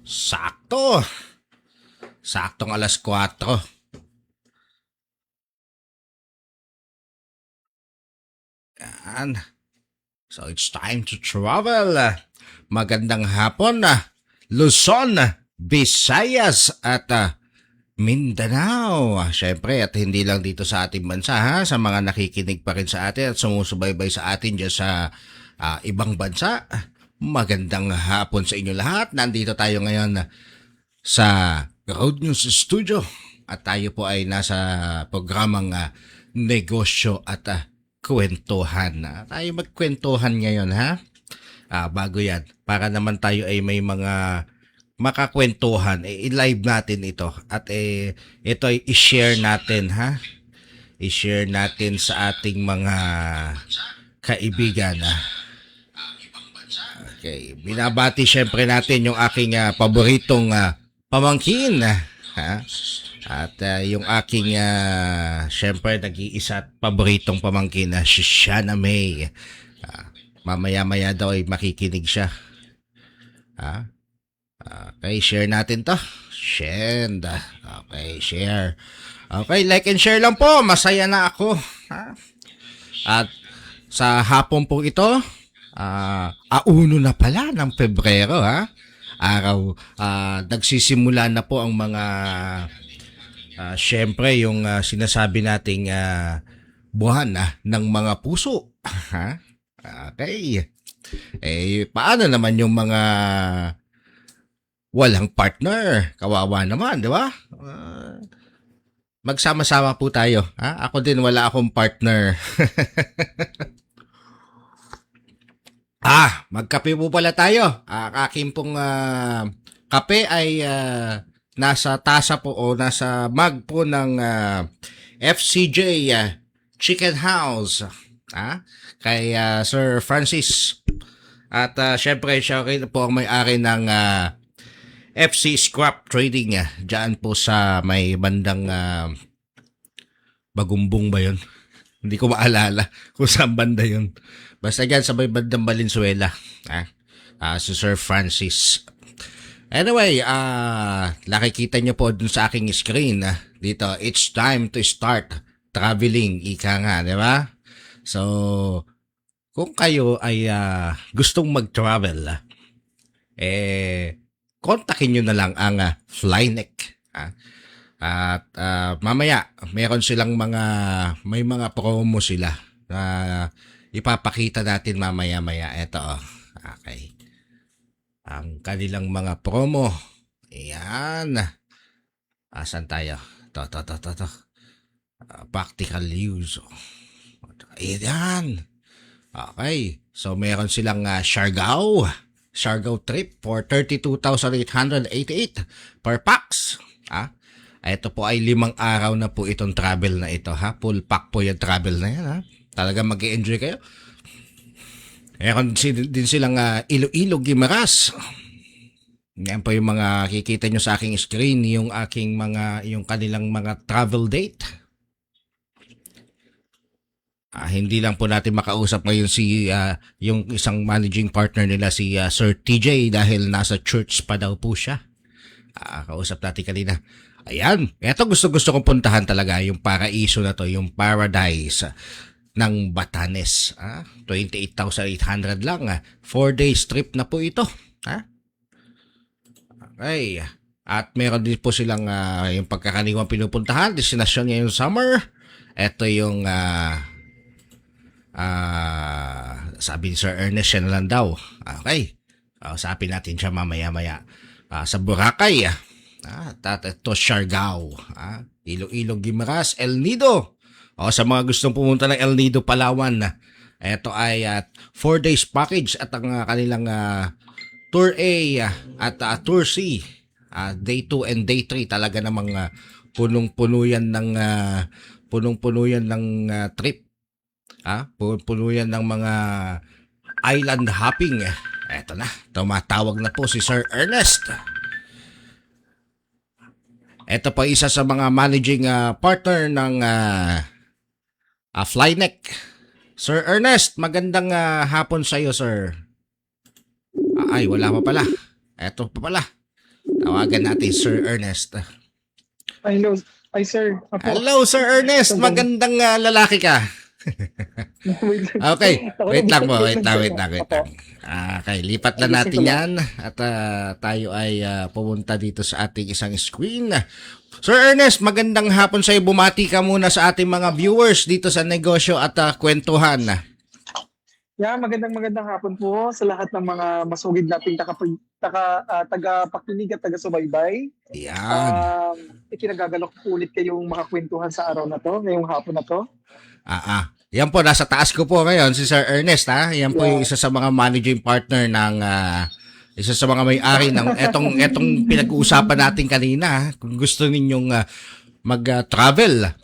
Sakto. Saktong alas 4. Yan. So it's time to travel. Magandang hapon Luzon, Visayas at Mindanao. Siyempre at hindi lang dito sa ating bansa sa mga nakikinig pa rin sa atin at sumusubaybay sa atin dyan sa ibang bansa. Magandang hapon sa inyo lahat. Nandito tayo ngayon sa Road News Studio at tayo po ay nasa programang negosyo at kwentuhan. Tayo magkwentuhan ngayon bago yan, para naman tayo ay may mga makakwentuhan, i-live natin ito at ito ay i-share natin i-share natin sa ating mga kaibigan. Okay, binabati syempre natin yung aking paboritong pamangkin at yung aking syempre nag-iisa at paboritong pamangkin si Shana May. Mamaya-maya daw ay makikinig siya. Okay, share natin to. Send. Okay, share. Okay, like and share lang po. Masaya na ako. At sa hapon po ito, auno na pala ng Pebrero araw, nagsisimula na po ang mga syempre yung sinasabi nating buwan ng mga puso. Okay. Paano naman yung mga walang partner? Kawawa naman, di ba? Magsama-sama po tayo. Ako din wala akong partner. Magkape po pala tayo. Aking pong kape ay nasa tasa po o nasa mug po ng FCJ Chicken House. Kay Sir Francis. At syempre siya rin po ang may-ari ng FC Scrap Trading dyan po sa may bandang Bagumbong ba yun? Hindi ko maalala kung saan banda yun. Basta dyan sa may bandang Valenzuela. Si Sir Francis. Anyway, nakikita nyo po dun sa aking screen dito, it's time to start traveling. Ika nga, di ba? So, kung kayo ay gustong mag-travel, kontakin nyo na lang ang Flyneck. At mamaya, meron silang may mga promo sila na ipapakita natin mamaya-maya. Ito, okay. Ang kanilang mga promo. Ayan. Asan tayo? To. Practical use. Ayan. Okay. So, meron silang Siargao trip for 32,888 per pax. Ito po ay 5 araw na po itong travel na ito. Full pack po yung travel na yan. Talaga mag-i-enjoy kayo. Meron din silang Iloilo, Guimaras. Yan po yung mga kikita nyo sa aking screen, yung kanilang mga travel date. Hindi lang po natin makausap ngayon yung isang managing partner nila, si Sir TJ, dahil nasa church pa daw po siya. Kausap natin kanina. Ayan, eto gusto kong puntahan talaga, yung paraiso na to, yung paradise ng Batanes. 28,800 lang. 4 days trip na po ito. Okay. At meron din po silang yung pagkakaniwang pinupuntahan, destinasyon ngayong summer. Ito yung sabi ni Sir Ernest, siya na lang daw. Okay. Usapin natin siya mamaya-maya. Sa Boracay. Ito Siargao. Iloilo, Guimaras, El Nido. Sa mga gustong pumunta ng El Nido, Palawan. Ito ay 4 days package at ang kanilang Tour A at Tour C. Day 2 and Day 3 talaga namang punong-puno yan ng trip. Puno yan ng mga island hopping. Eto na, tumatawag na po si Sir Ernest. Ito po isa sa mga managing partner ng Flyneck. Sir Ernest, magandang hapon sa iyo, sir. Ay, wala pa pala. Eto pa pala. Tawagan natin Sir Ernest. Ay, hello. Ay, sir. Apo. Hello, Sir Ernest. Magandang lalaki ka. Wait lang. Okay, Ako wait lang po, wait lang, sir. wait lang. Apo. Okay, lipat na Ayusin natin ko lang. yan at tayo ay pumunta dito sa ating isang screen. Sir Ernest, magandang hapon sa iyo. Bumati ka muna sa ating mga viewers dito sa negosyo at kwentuhan. Yeah, magandang hapon po sa lahat ng mga masugid nating tagapakinig at taga-subaybay. Yan. Ikinagagalok po ulit kayong makakwentuhan sa araw na to, ngayong hapon na to. Yan po, nasa taas ko po ngayon si Sir Ernest. Yan po yung Yeah. isa sa mga managing partner ng isa sa mga may-ari ng etong pinag-uusapan natin kanina. Kung gusto ninyong mag-travel.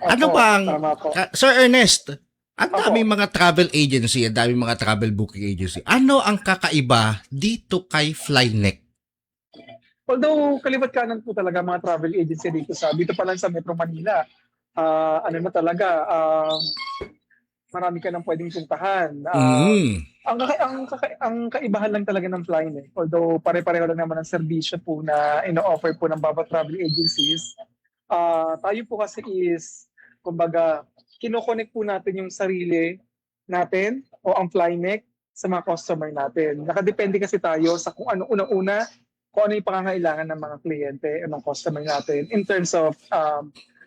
Ano Opo, ba ang tama po. Sir Ernest? Ang Opo. daming mga travel agency, ang daming mga travel booking agency. Ano ang kakaiba dito kay Flyneck? Although kalibat kanan po talaga mga travel agency dito pa lang sa Metro Manila. Ano na talaga, marami ka nang pwedeng puntahan. Ang kaibahan lang talaga ng Flyneck, although pare-pareho lang naman ang serbisyo po na ino-offer po ng bawat travel agencies, tayo po kasi is, kumbaga, kinoconnect po natin yung sarili natin o ang Flyneck sa mga customer natin. Nakadepende kasi tayo sa kung ano unang-una, kung ano yung pangangailangan ng mga kliyente o ng customer natin in terms of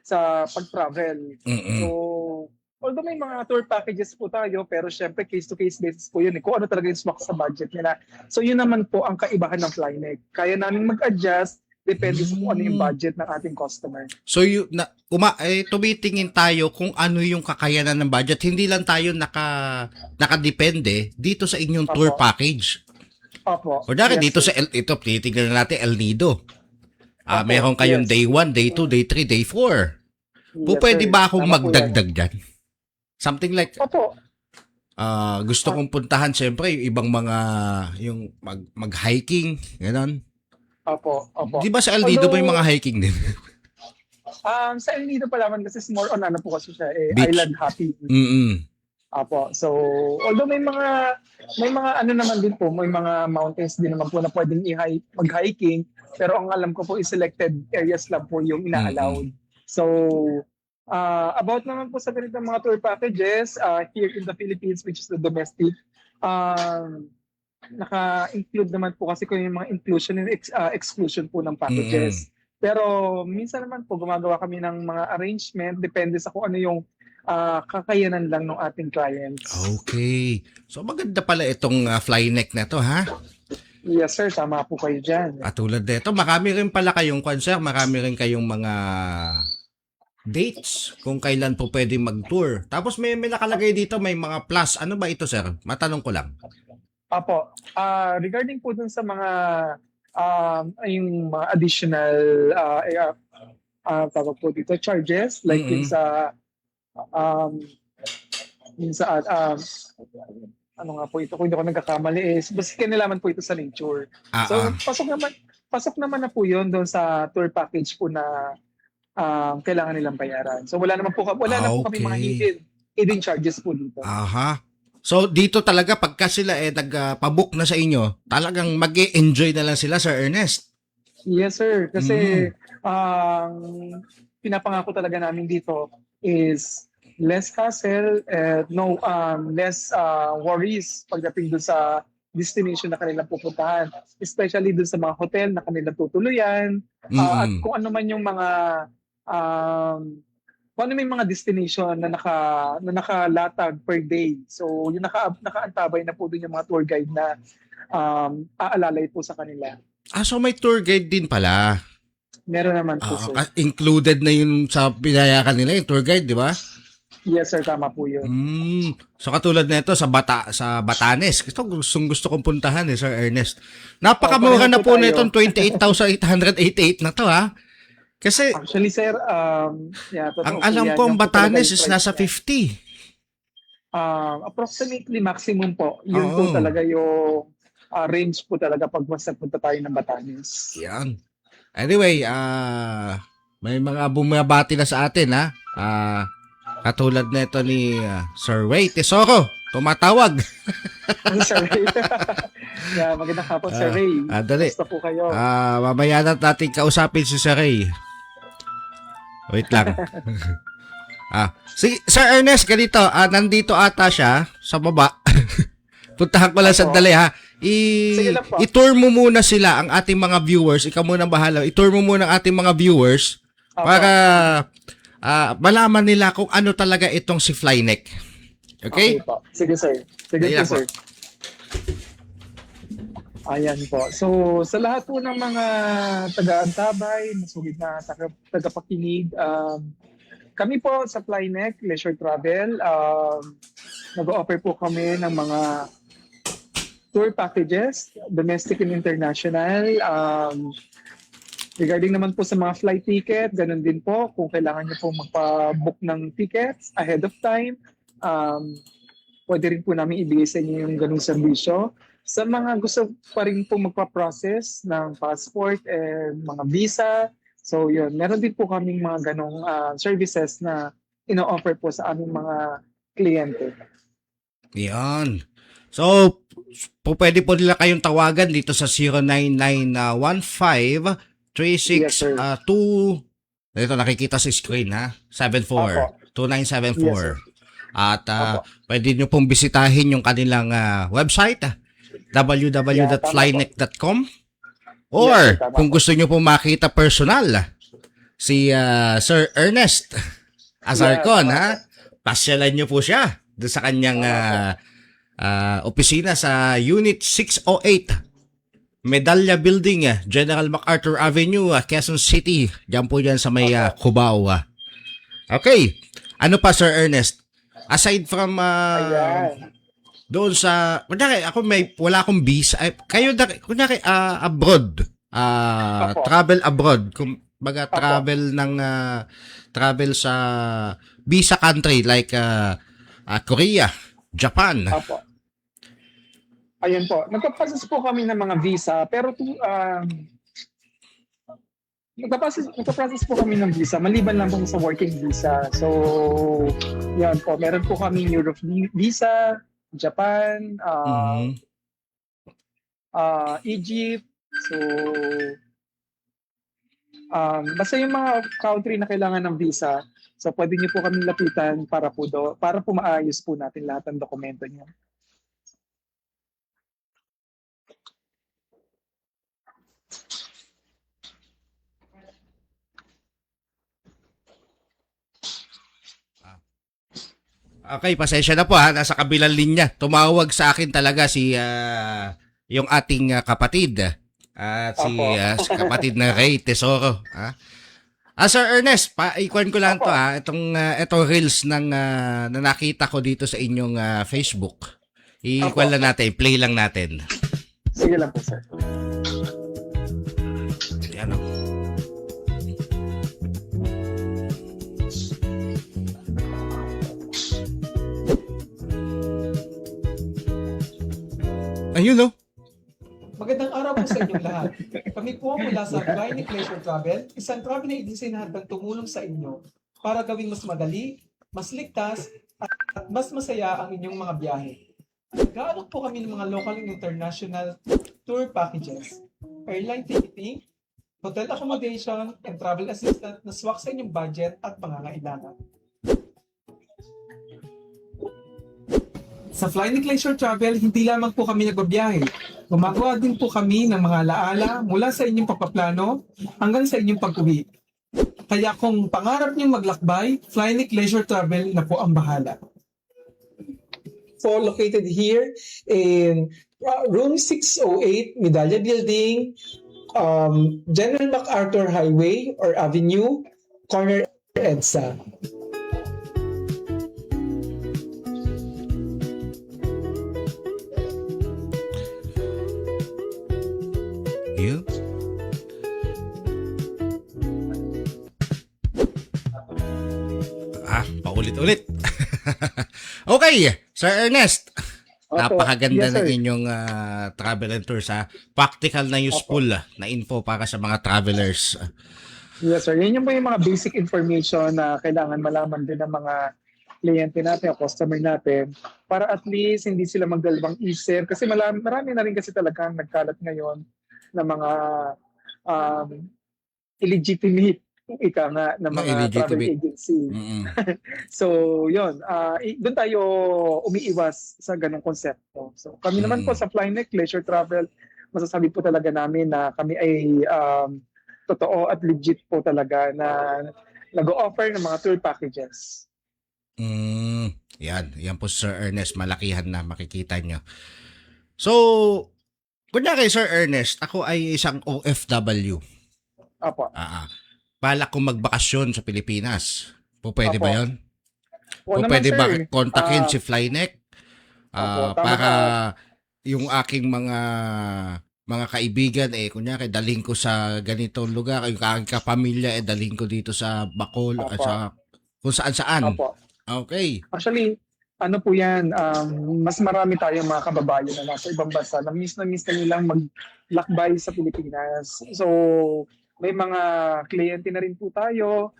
sa pag-travel. So, although may mga tour packages po tayo, pero syempre case-to-case basis po yun. Kung ano talaga yung swak sa budget nila. So, yun naman po ang kaibahan ng Flyneck. Kaya namin mag-adjust depende sa kung ano yung budget ng ating customer. So tumitingin tayo kung ano yung kakayanan ng budget. Hindi lang tayo nakadepende dito sa inyong tour package. Opo. O dahil Yes, dito sir. sa ito, titignan natin El Nido. Opo, Meron kayong yes. day 1, day 2, day 3, day 4. Yes, Pwede sir. ba akong Tama po yan. magdagdag dyan? Something like, Opo. gusto kong puntahan siyempre yung ibang mga, yung mag-hiking, gano'n. Opo. Di ba sa El Nido may mga hiking din? Sa El Nido pala man kasi more on ano po kasi siya, Beach. island hopping. Apo. So, although may mga ano naman din po, may mga mountains din naman po na pwedeng mag-hiking, pero ang alam ko po is selected areas lang po yung ina-allowed. So, about naman po sa ganitong mga tour packages here in the Philippines, which is the domestic, naka-include naman po kasi kung yung mga inclusion and exclusion po ng packages. Pero minsan naman po gumagawa kami ng mga arrangement depende sa kung ano yung kakayanan lang ng ating clients. Okay. So maganda pala itong Flyneck na to, ha? Yes sir, tama po kayo dyan. At tulad nito, marami rin pala kayong concert, marami rin kayong mga dates kung kailan po pwede mag-tour. Tapos may nakalagay dito, may mga plus. Ano ba ito, sir? Matanong ko lang. Apo, regarding po dun sa mga yung mga additional tawag po dito charges like yung sa ano nga po ito kung hindi ako nagkakamali is basta kinalaman po ito sa nature. So pasok naman na po yun doon sa tour package po na kailangan nilang bayaran. So wala na po kami mga hidden charges po dito. Aha. So dito talaga pagka sila nagpabook na sa inyo, talagang mag-e-enjoy na lang sila, Sir Ernest. Yes sir, kasi pinapangako talaga namin dito is less hassle and less worries pagdating dun sa destination na kanilang pupuntahan, especially dun sa mga hotel na kanilang tutuluyan at kung ano man yung mga kung ano may mga destination na nakalatag per day. So, yung nakaantabay na po dun yung mga tour guide na aalalay po sa kanila. So may tour guide din pala. Meron naman po, sir. Included na yun sa pinayakan nila, yung tour guide, di ba? Yes, sir. Tama po yun. So katulad nito sa Batanes. Gusto kong puntahan Sir Ernest. Napakamura na po nitong 28,888 na to, ha? Kasi actually sir, ang alam ko ang Batanes is nasa 50. Approximately maximum po. Yun po talaga yung range po talaga pag mas nagpunta tayo ng Batanes. Yan. Anyway, may mga bumabati na sa atin, ha? Katulad nito ni Sir Ray Tesoro, tumatawag. Sir Ray. Yeah, magandang hapon, Sir Ray. Dali. Basta po kayo. Mamaya na natin kausapin si Sir Ray. Wait lang. Si Sir Ernest, ganito, nandito ata siya sa baba. Puntahan ko lang Opo. sandali ha. Sige lang po. I-tour mo muna sila, ang ating mga viewers. Ikaw muna bahala. I-tour mo muna ang ating mga viewers Opo. para malaman nila kung ano talaga itong si Flyneck. Okay? Po. Sige, sir. Sige Ayan po, sir. Ayan po. So, sa lahat po ng mga taga-antabay, masugid na tagapakinig, kami po sa Flyneck Leisure Travel, nag-offer po kami ng mga tour packages, domestic and international. Regarding naman po sa mga flight ticket, ganun din po. Kung kailangan niyo po magpa-book ng tickets ahead of time, pwede rin po namin ibigay sa inyo yung ganung serbisyo. Sa mga gusto pa rin po magpa-process ng passport and mga visa, so yun, meron din po kaming mga ganong services na ino-offer po sa aming mga kliyente. Yan. So, pwede po nila kayong tawagan dito sa 09915 Yes, sir. 36 Ito nakikita sa screen ha. 2974. At pwede nyo pong bisitahin yung kanilang website www.flyneck.com or Yes, sir, tama kung po. gusto nyo pong makita personal si Sir Ernest Azarcon Yeah, tama ha. Pasyalan nyo po siya doon sa kanyang opisina sa Unit 608 Medalya Building, General MacArthur Avenue, Quezon City. Diyan po yan sa may Cubao. Okay. Ano pa, Sir Ernest? Aside from Ayan. doon sa, kunyari, wala akong visa. Kayo, kunyari, abroad. Apo. Travel abroad. Kumbaga, Apo. travel sa visa country like Korea, Japan. Apo. Ayan po. Nagpa-process po kami ng mga visa, pero nagpa-process po kami ng visa, maliban lang po sa working visa. So, yan po. Meron po kami Europe visa, Japan, Egypt. So, basta yung mga country na kailangan ng visa, so pwede niyo po kami lapitan para po maayos po natin lahat ng dokumento niyo. Okay, pasensya na po ha. Nasa kabilang linya. Tumawag sa akin talaga si yung ating kapatid. At si kapatid na Ray Tesoro. Sir Ernest, ikuan ko lang to ha. Itong reels na nakita ko dito sa inyong Facebook. Ikuan lang natin, play lang natin. Sige lang po, sir. Yan o. Ayun o. Magandang araw po sa inyong lahat. Kami po mula sa Flyneck Leisure Travel, isang travel agency na handang tumulong sa inyo para gawing mas madali, mas ligtas, at mas masaya ang inyong mga biyahe. Nag-aalok po kami ng mga local and international tour packages, airline ticketing, hotel accommodation, and travel assistant na swak sa inyong budget at pangangailangan. Sa Flyneck Leisure Travel, hindi lamang po kami nagbabiyahe. Gumagawa din po kami ng mga alaala mula sa inyong pagpaplano hanggang sa inyong pag-uwi. Kaya kung pangarap niyong maglakbay, Flyneck Leisure Travel na po ang bahala. So located here in room 608, Medalya Building, General MacArthur Highway or Avenue, corner EDSA. Yun. Paulit-ulit. Okay, Sir Ernest. Napakaganda Yes, ng sir. inyong travel and tours ha. Practical na useful na info para sa mga travelers. Yes, sir. Yan yung po yung mga basic information na kailangan malaman din ng mga kliyente natin o customer natin para at least hindi sila magdalawang isip. Kasi marami na rin kasi talaga nagkalat ngayon na mga um, illegitimate ika nga ng No, mga travel illegitimate. agency. Mm-mm. So, yun. Doon tayo umiiwas sa ganong konsepto. So, kami naman po Mm-mm. sa Flyneck Leisure Travel, masasabi po talaga namin na kami ay totoo at legit po talaga na nag-o-offer ng mga tour packages. Yan po Sir Ernest, malakihan na makikita nyo. So, kunyari Sir Ernest, ako ay isang OFW. Apo. Balak kong magbakasyon sa Pilipinas. Pwede Opo. ba yun? O naman, Pwede sir. ba kontakin Ah, si Flyneck? Opo, tama Para ka. yung aking mga kaibigan, kunyari, daling ko sa ganitong lugar, yung aking kapamilya, daling ko dito sa Bacol, Opo. sa kung saan-saan. Opo. Okay. Actually, ano po yan, mas marami tayong mga kababayan na nasa ibang bansa na miss na nilang maglakbay sa Pilipinas. So, may mga kliyente na rin po tayo,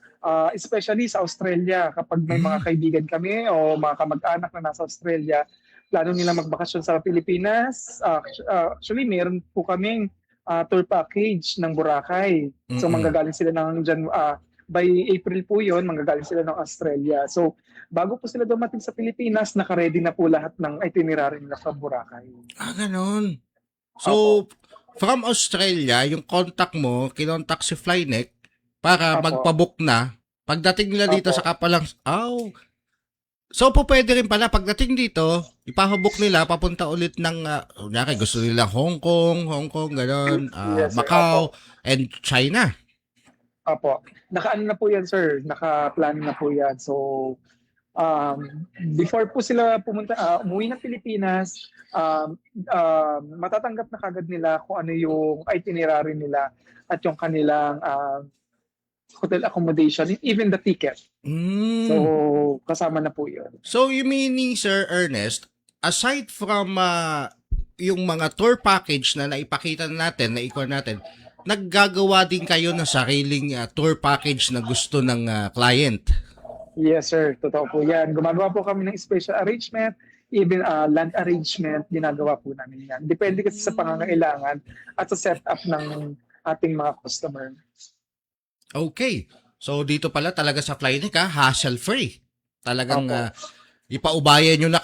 especially sa Australia. Kapag may mga kaibigan kami o mga kamag-anak na nasa Australia, plano nilang magbakasyon sa Pilipinas. Actually, meron po kaming tour package ng Boracay. So, Mm-mm. manggagaling sila ng by April po yun, manggagaling sila ng Australia. So, bago po sila dumating sa Pilipinas, naka-ready na po lahat ng itinerary nila sa Boracay. Ganon. So, Opo. from Australia, yung contact mo, kinontak si Flyneck para Opo. magpabook na. Pagdating nila dito Opo. sa kapalang, so, pwede rin pala, pagdating dito, ipapabook nila, papunta ulit ng, kunyari, gusto nila Hong Kong, ganon, Yes, sir. Macau, Opo. and China. Opo. Naka-ano na po yan, sir. Naka-plan na po yan. So, before po sila umuwi ng Pilipinas, matatanggap na kagad nila kung ano yung itinerary nila at yung kanilang hotel accommodation, even the ticket. So, kasama na po yun. So, you meaning, Sir Ernest, aside from yung mga tour package na naipakita natin, naikuha natin, naggagawa din kayo ng sariling tour package na gusto ng client? Yes, sir. Totoo po yan. Gumagawa po kami ng special arrangement, even land arrangement, ginagawa po namin yan. Depende kasi sa pangangailangan at sa setup ng ating mga customer. Okay. So, dito pala talaga sa Flyneck, hassle-free. Talagang Opo. ipaubayan nyo na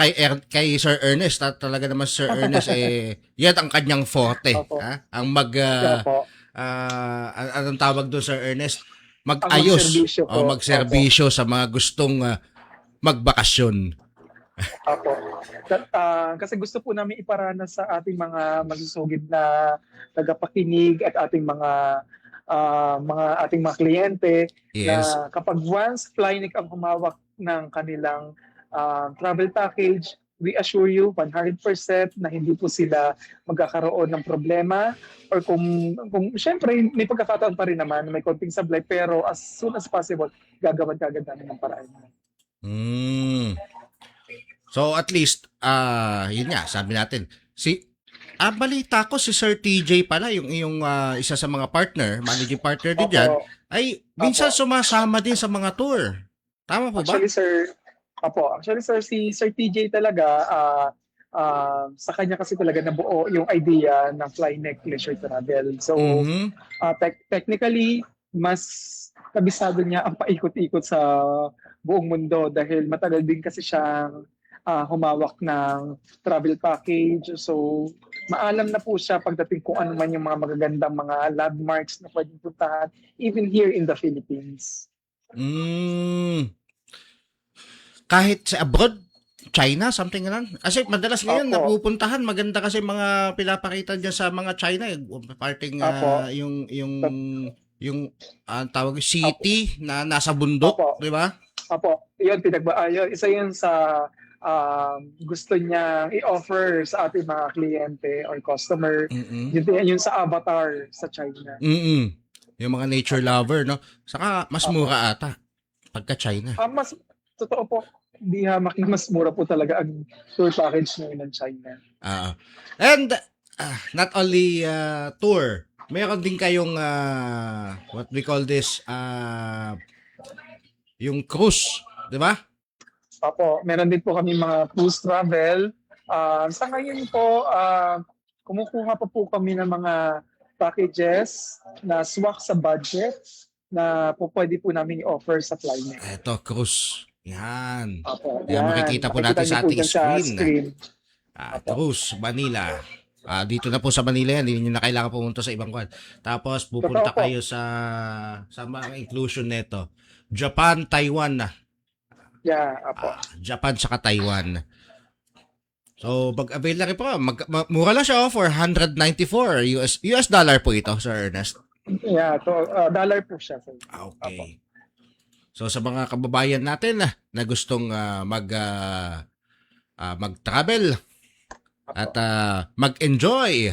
kay Sir Ernest. At talaga naman Sir Ernest, yan ang kanyang forte. Opo. Ang Opo. anong tawag doon, Sir Ernest? Mag-ayos. magserbisyo po. O magserbisyo sa mga gustong magbakasyon. Opo. Kasi gusto po namin iparanas sa ating mga masusugid na tagapakinig at ating mga ating mga kliyente Yes. na kapag once Flyneck ang humawak ng kanilang travel package, we assure you 100% na hindi po sila magkakaroon ng problema or kung syempre may pagkakataon pa rin naman may konting sablay pero as soon as possible gagawan kagad namin ng paraan. So at least yun nga sabi natin balita ko si Sir TJ pala yung isa sa mga managing partner din diyan ay minsan sumasama din sa mga tour. Tama po ba? Actually sir, si Sir TJ talaga sa kanya kasi talaga nabuo yung idea ng Flyneck Leisure Travel. So technically mas kabisado niya ang paikot-ikot sa buong mundo dahil matagal din kasi siyang humawak ng travel package. So, maalam na po siya pagdating kung ano man yung mga magagandang mga landmarks na pwedeng puntahan even here in the Philippines. Kahit sa abroad, China, something lang. Kasi madalas ngayon napupuntahan, maganda kasi mga pinapakita diyan sa mga China, parting yung tawag city na nasa bundok, di ba? Opo. Yun, isa yun sa gusto niya i-offer sa ating mga kliyente or customer. Yun sa Avatar sa China. Yung mga nature lover, no? Saka mas mura ata pagka China. Mas totoo po. Di hamak na mas mura po talaga ang tour package ngayon ng China. And not only tour, mayroon din kayong what we call this yung cruise, di ba? Opo, meron din po kami mga cruise travel. Sa ngayon po, kumukuha pa po kami ng mga packages na swak sa budget na po pwede po namin i-offer sa Flyme. Eto, cruise. Yan. Opo, Yan, yan. makikita po Makikita natin niyo sa po ating dyan sa screen. screen. Opo. Cruise, Manila. Dito na po sa Manila yan, hindi nyo na kailangan pumunta sa ibang kwan. Tapos pupunta Totoo po. kayo sa mga inclusion nito. Japan, Taiwan na. Yeah, opo. Japan saka Taiwan. So, mag-avail na rin po. Mura lang siya for 194 US dollar po ito, Sir Ernest. Yeah, dollar po siya. Sir. Okay. So, sa mga kababayan natin na gustong mag-travel at mag-enjoy.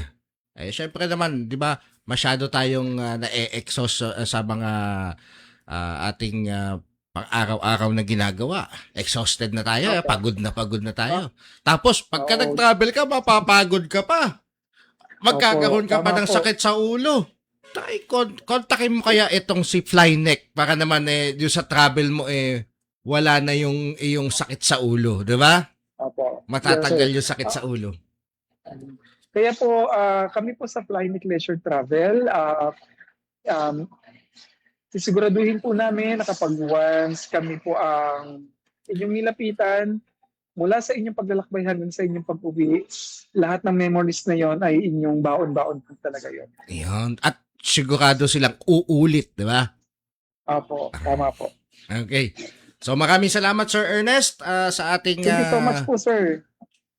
Syempre naman, 'di ba? Masyado tayong na-exhaust sa mga ating pang-araw-araw na ginagawa. Exhausted na tayo, Okay. pagod na tayo. Tapos pagka Oo. nag-travel ka, mapapagod ka pa. Magkakaroon ka pa Tama ng po. sakit sa ulo. Kontakin mo kaya itong si Flyneck para naman yung sa travel mo wala na yung iyong sakit sa ulo, 'di ba? Opo. Matatanggal Yes, yung sakit sa ulo. Kaya po, kami po sa Flyme Leisure Travel, um, sisiguraduhin po namin na kapag once kami po ang inyong nilapitan, mula sa inyong paglalakbay hanggang sa inyong pag-uwi, lahat ng memories na yon ay inyong baon-baon po talaga yon. Ayun. At sigurado silang uulit, di ba? Opo, tama po. Okay. So maraming salamat, Sir Ernest, sa ating... Thank you so much po, sir.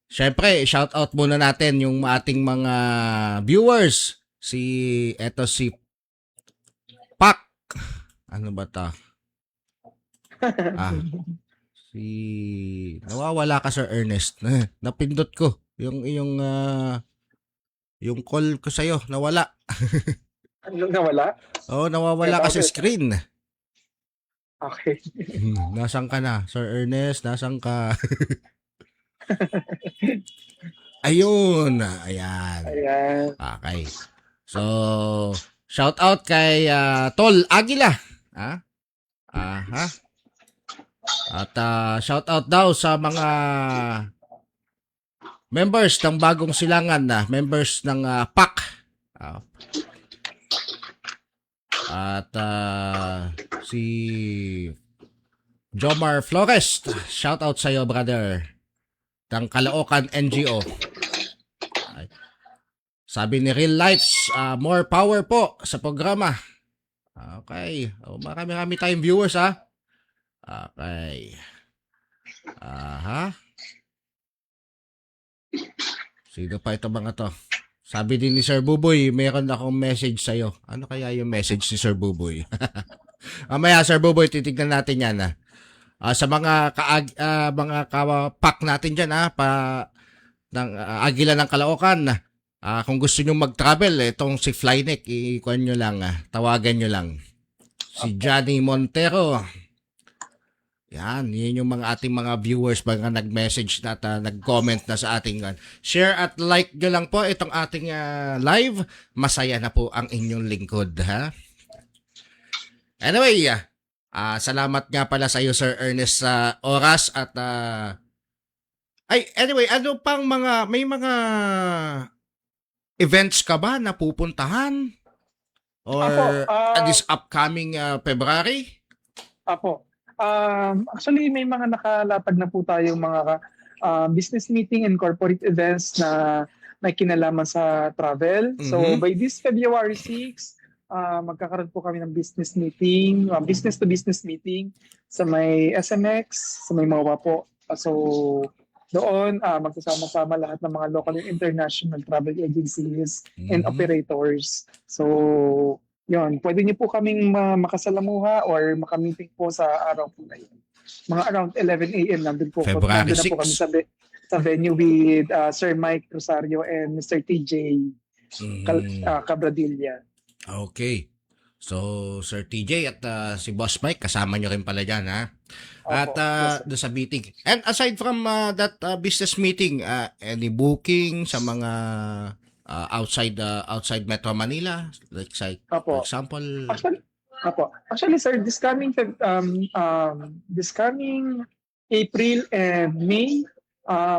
Syempre, shout out muna natin yung ating mga viewers. Eto si Pak. Ano ba ta? Nawawala ka, Sir Ernest. Napindot ko yung call ko sa'yo. Nawala. Ano nawala? Oo, nawawala ka sa screen. Okay. Nasaan ka na? Sir Ernest, nasaan ka? Ayun. Ayan. Ayan. Okay. So, shout out kay Tol Aguila. At shout out daw sa mga members ng Bagong Silangan na members ng PAC. At si Jomar Flores, shout out sa iyo, brother, ng Caloocan NGO. Sabi ni Real Lights, more power po sa programa. Okay. Marami tayong viewers, ha? Okay. Sino pa ito mga to? Sabi din ni Sir Buboy, meron akong message sa'yo. Ano kaya yung message ni Sir Buboy? Mamaya, Sir Buboy, titignan natin yan, ha? Sa mga kapak natin dyan, ha? Ng Agila ng Caloocan, kung gusto nyo mag-travel, itong si Flyneck, ikuan nyo lang, tawagan nyo lang. Si Johnny Montero. Yan, yun yung ating mga viewers, mga nag-message na at nag-comment na sa ating share at like nyo lang po itong ating live. Masaya na po ang inyong lingkod, ha? Anyway, salamat nga pala sa iyo, Sir Ernest, sa oras at anyway, ano pang may mga events ka ba na pupuntahan? Or this upcoming February? Apo. Actually, may mga nakalatag na po tayong mga business meeting and corporate events na may kinalaman sa travel. So, by this February 6, magkakaroon po kami ng business meeting, business-to-business meeting sa may SMX, sa may MOA po. So, doon, magsasama-sama lahat ng mga local and international travel agencies and operators. So, yun, pwede niyo po kaming makasalamuha or makamiting po sa araw po na yun. Mga around 11 a.m. nandun po. February 6. Nandun na po kami sa venue with Sir Mike Rosario and Mr. TJ Cabradilla. Okay. So, Sir TJ at si Boss Mike, kasama nyo rin pala dyan, ha? At doon sa meeting. And aside from that business meeting, any booking sa mga outside Metro Manila, like for example? Actually, sir, this coming April and May,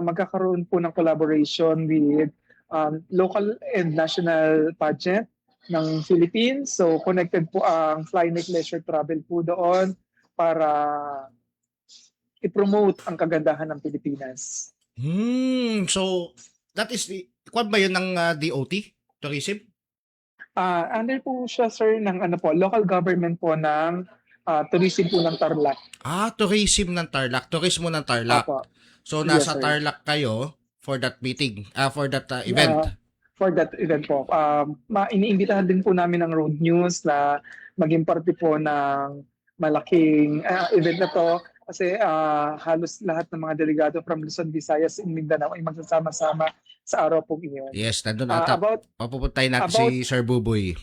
magkakaroon po ng collaboration with local and national pageant ng Philippines. So connected po ang Flyneck Leisure Travel po doon para i-promote ang kagandahan ng Pilipinas. So, that is, kwan ba yun ng DOT? Tourism? Under po siya, sir, ng local government po ng tourism po ng Tarlac. Tourism ng Tarlac. Turismo ng Tarlac. Apo. So, Yes, nasa sir. Tarlac kayo for that meeting, for that event. For that event po. Iniimbitahan din po namin ng Road News na maging parte po ng malaking event na to kasi halos lahat ng mga delegado from Luzon, Visayas, and Mindanao ay magsasama-sama sa araw pong iyon. Yes, nandun Ah, ata. about Papupuntay natin si Sir Buboy.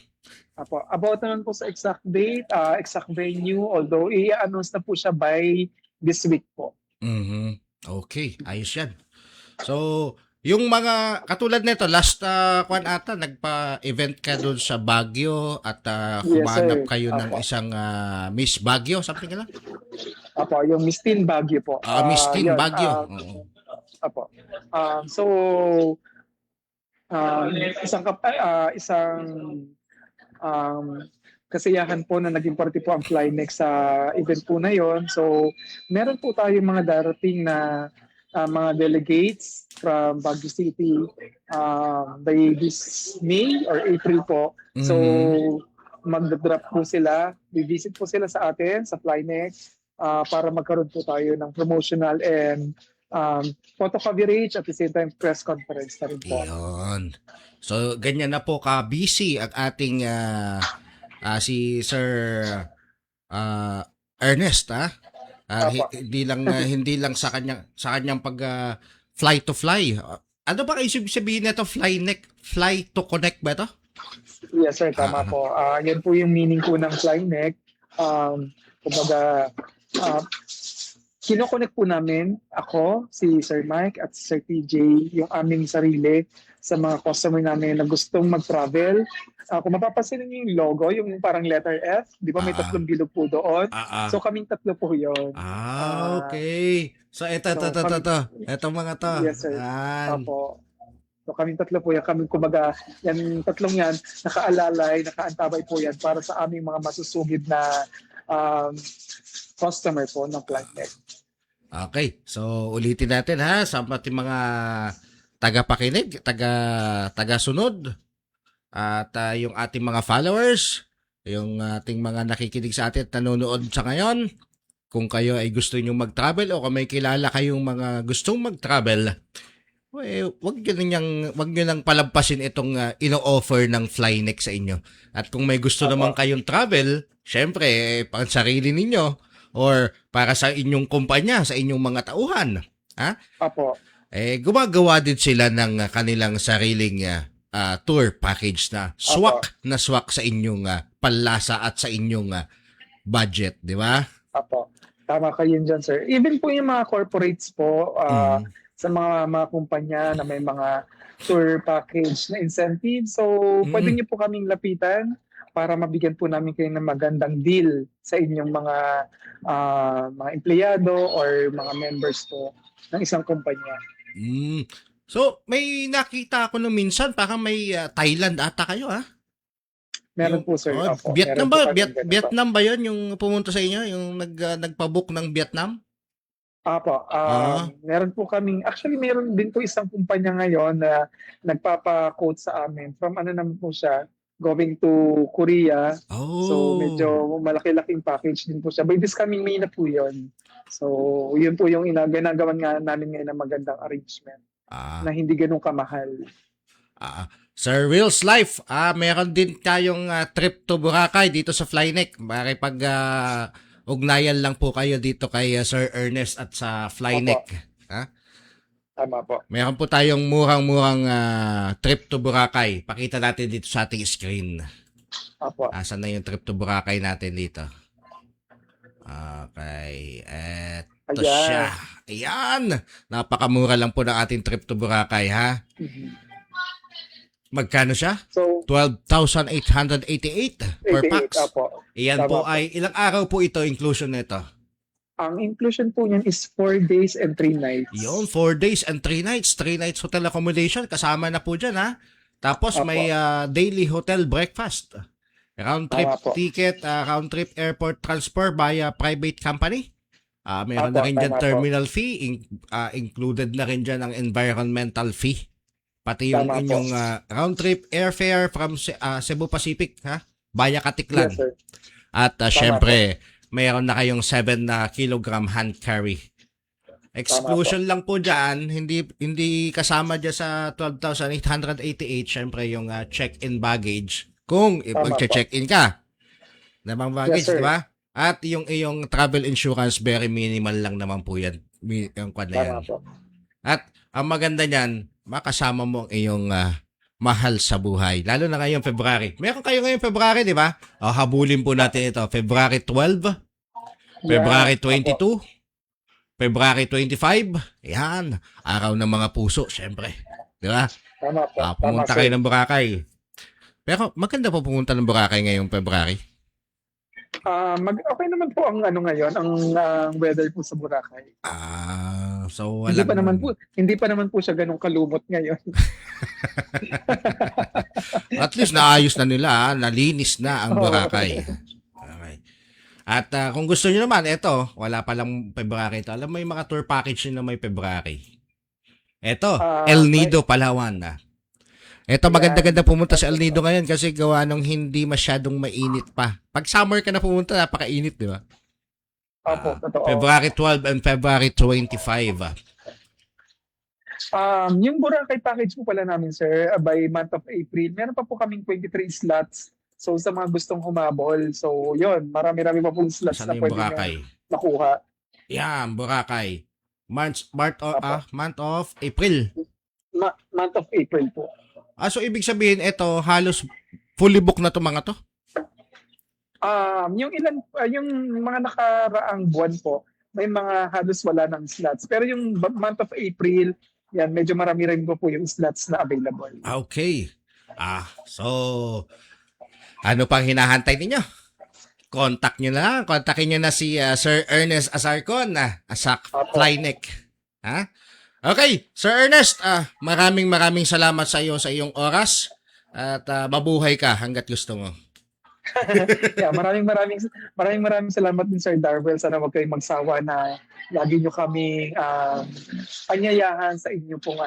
about naman po sa exact date, exact venue, although i-announce na po siya by this week po. Mhm. Okay, ayos yan. So, yung mga katulad nito, last kwan ata, nagpa-event ka doon sa Baguio at Yes, humanap sir. kayo ng Apo. isang Miss Baguio, something ka lang? Apo, yung Miss Teen Baguio po. Miss Teen Yun, Baguio. Oo. Apo. So, isang kasiyahan po na naging parte po ang Flyneck sa event po na yon. So, meron po tayong mga darating na mga delegates from Baguio City by this May or April po. So, mag-drop po sila, visit po sila sa atin, sa Flyneck, para magkaroon po tayo ng promotional and photo coverage at the same time press conference na rin po. Iyon. So, ganyan na po ka-busy ang ating si Sir Ernest, Apo. hindi lang sa kanyang pag fly to fly. Ano ba kayo sabihin nito? Fly to connect ba ito? Yes sir, tama po. Yan po yung meaning po ng Flyneck. Kumbaga, kinoconnect po namin, ako, si Sir Mike at si Sir TJ, yung aming sarili sa mga customer namin na gustong mag-travel. Kung mapapansin niyo yung logo, yung parang letter F, di ba may tatlong bilog po doon? So kaming tatlo po yun. Okay. So, ito. Ito mga to. Yes sir. Yan. Opo. So kaming tatlo po yan, kaming kumbaga, yan tatlong yan, nakaalalay, nakaantabay po yan para sa aming mga masusugid na customer po ng Flyneck. Okay. So, ulitin natin sa ating mga tagapakinig, taga-sunod, at yung ating mga followers, yung ating mga nakikinig sa atin at nanonood sa ngayon, kung kayo ay gusto nyo mag-travel o kung may kilala kayong mga gustong mag-travel, wag nyo nang palampasin itong ino-offer ng Flyneck sa inyo. At kung may gusto naman kayong travel, syempre, pang sarili ninyo, or para sa inyong kumpanya, sa inyong mga tauhan, Apo. gumagawa din sila ng kanilang sariling tour package na swak sa inyong panlasa at sa inyong budget, di ba? Apo. Tama kayo dyan, sir. Even po yung mga corporates po, sa mga kumpanya na may mga tour package na incentive. So, pwede niyo po kaming lapitan para mabigyan po namin kayo ng magandang deal sa inyong mga empleyado or mga members po ng isang kumpanya. So, may nakita ako nung minsan, parang may Thailand ata kayo, Meron po, sir. Apo. Vietnam Meron po ba? kaming ganito. Vietnam ba yun yung pumunta sa inyo? Yung nagpabook ng Vietnam? Apo. Meron po kaming, actually meron din po isang kumpanya ngayon na nagpapa-quote sa amin. From ano naman po siya, going to Korea. So medyo malaki-laking package din po siya. By this coming May na po yun. So yun po yung ginagawan nga namin ngayon na magandang arrangement na hindi ganun kamahal. Sir Will's Life, meron din tayong trip to Boracay dito sa Flyneck. Makipag ugnayan lang po kayo dito kay Sir Ernest at sa Flyneck. Tama po. Meron po tayong murang-murang trip to Boracay. Pakita natin dito sa ating screen. Apo. Asan na yung trip to Boracay natin dito? Okay. Eto Ayan. siya. Ayan. Napakamura lang po ng ating trip to Boracay, ha? Magkano siya? So 12,888 per 88, pax. apo. Iyan Tama po po. ay, ilang araw po ito inclusion nito? Ang inclusion po niyan is 4 days and 3 nights. Yun, 4 days and 3 nights. 3 nights hotel accommodation. Kasama na po dyan, ha? Tapos may Opo. daily hotel breakfast. Round trip Tama po. ticket, round trip airport transfer via private company. Mayroon na Opo, rin dyan tama po. terminal fee. Included na rin dyan ang environmental fee. Pati yung Tama po. inyong round trip airfare from Cebu Pacific, ha? Via Katiklan. Yes, sir. At syempre, mayroon na kayong 7 na kilogram hand carry. Exclusion lang po dyan, hindi kasama dyan sa 12,888, syempre yung check-in baggage. Kung Tama mag-check-in ka, namang baggage, Yes, sir. di ba? At yung iyong travel insurance, very minimal lang naman po yan. Yung kwan na yan. Tama po. At ang maganda niyan, makasama mo ang iyong mahal sa buhay. Lalo na ngayong February. Meron kayo ngayong February, di ba? O, habulin po natin ito. February 12, February Yeah, opo. 22, February 25. Yan. Araw ng mga puso, syempre. Di ba? Tama po. Tama, Pumunta sir. kayo ng Boracay. Pero maganda po pumunta ng Boracay ngayong February. Okay naman po ang ano ngayon, ang weather po sa Boracay. So Hindi walang... pa naman po siya ganun kalumot ngayon. At least naayos na nila, nalinis na ang Oo. Boracay. Okay. At kung gusto niyo naman, ito, wala pa lang February ito. Alam mo yung mga tour package na may February. Ito, El Nido, Palawan. Ito, maganda-ganda pumunta sa El Nido ngayon kasi gawa nung hindi masyadong mainit pa. Pag summer ka na pumunta, napakainit, di ba? Opo, totoo. February 12 and February 25. Yung Boracay package po pala namin, sir, by month of April, meron pa po kaming 23 slots. So, sa mga gustong humabol. So, yun, marami-rami pa po slots Saan na yung pwede Boracay? nyo makuha. Yan, Boracay. Opo. Month of April. Month of April po. So ibig sabihin, ito, halos fully book na to mga to? Yung mga nakaraang buwan po, may mga halos wala ng slots. Pero yung month of April, yan, medyo marami rin po yung slots na available. Okay. So, ano pang hinahantay ninyo? Kontakin nyo na si Sir Ernest Asarcon, Asak Flyneck. Ha? Okay, Sir Ernest, maraming salamat sa iyong oras at mabuhay ka hanggat gusto mo. Yeah, maraming salamat din, Sir Darwell. Sana wag kayong magsawa na lagi nyo kaming panyayahan sa inyo pong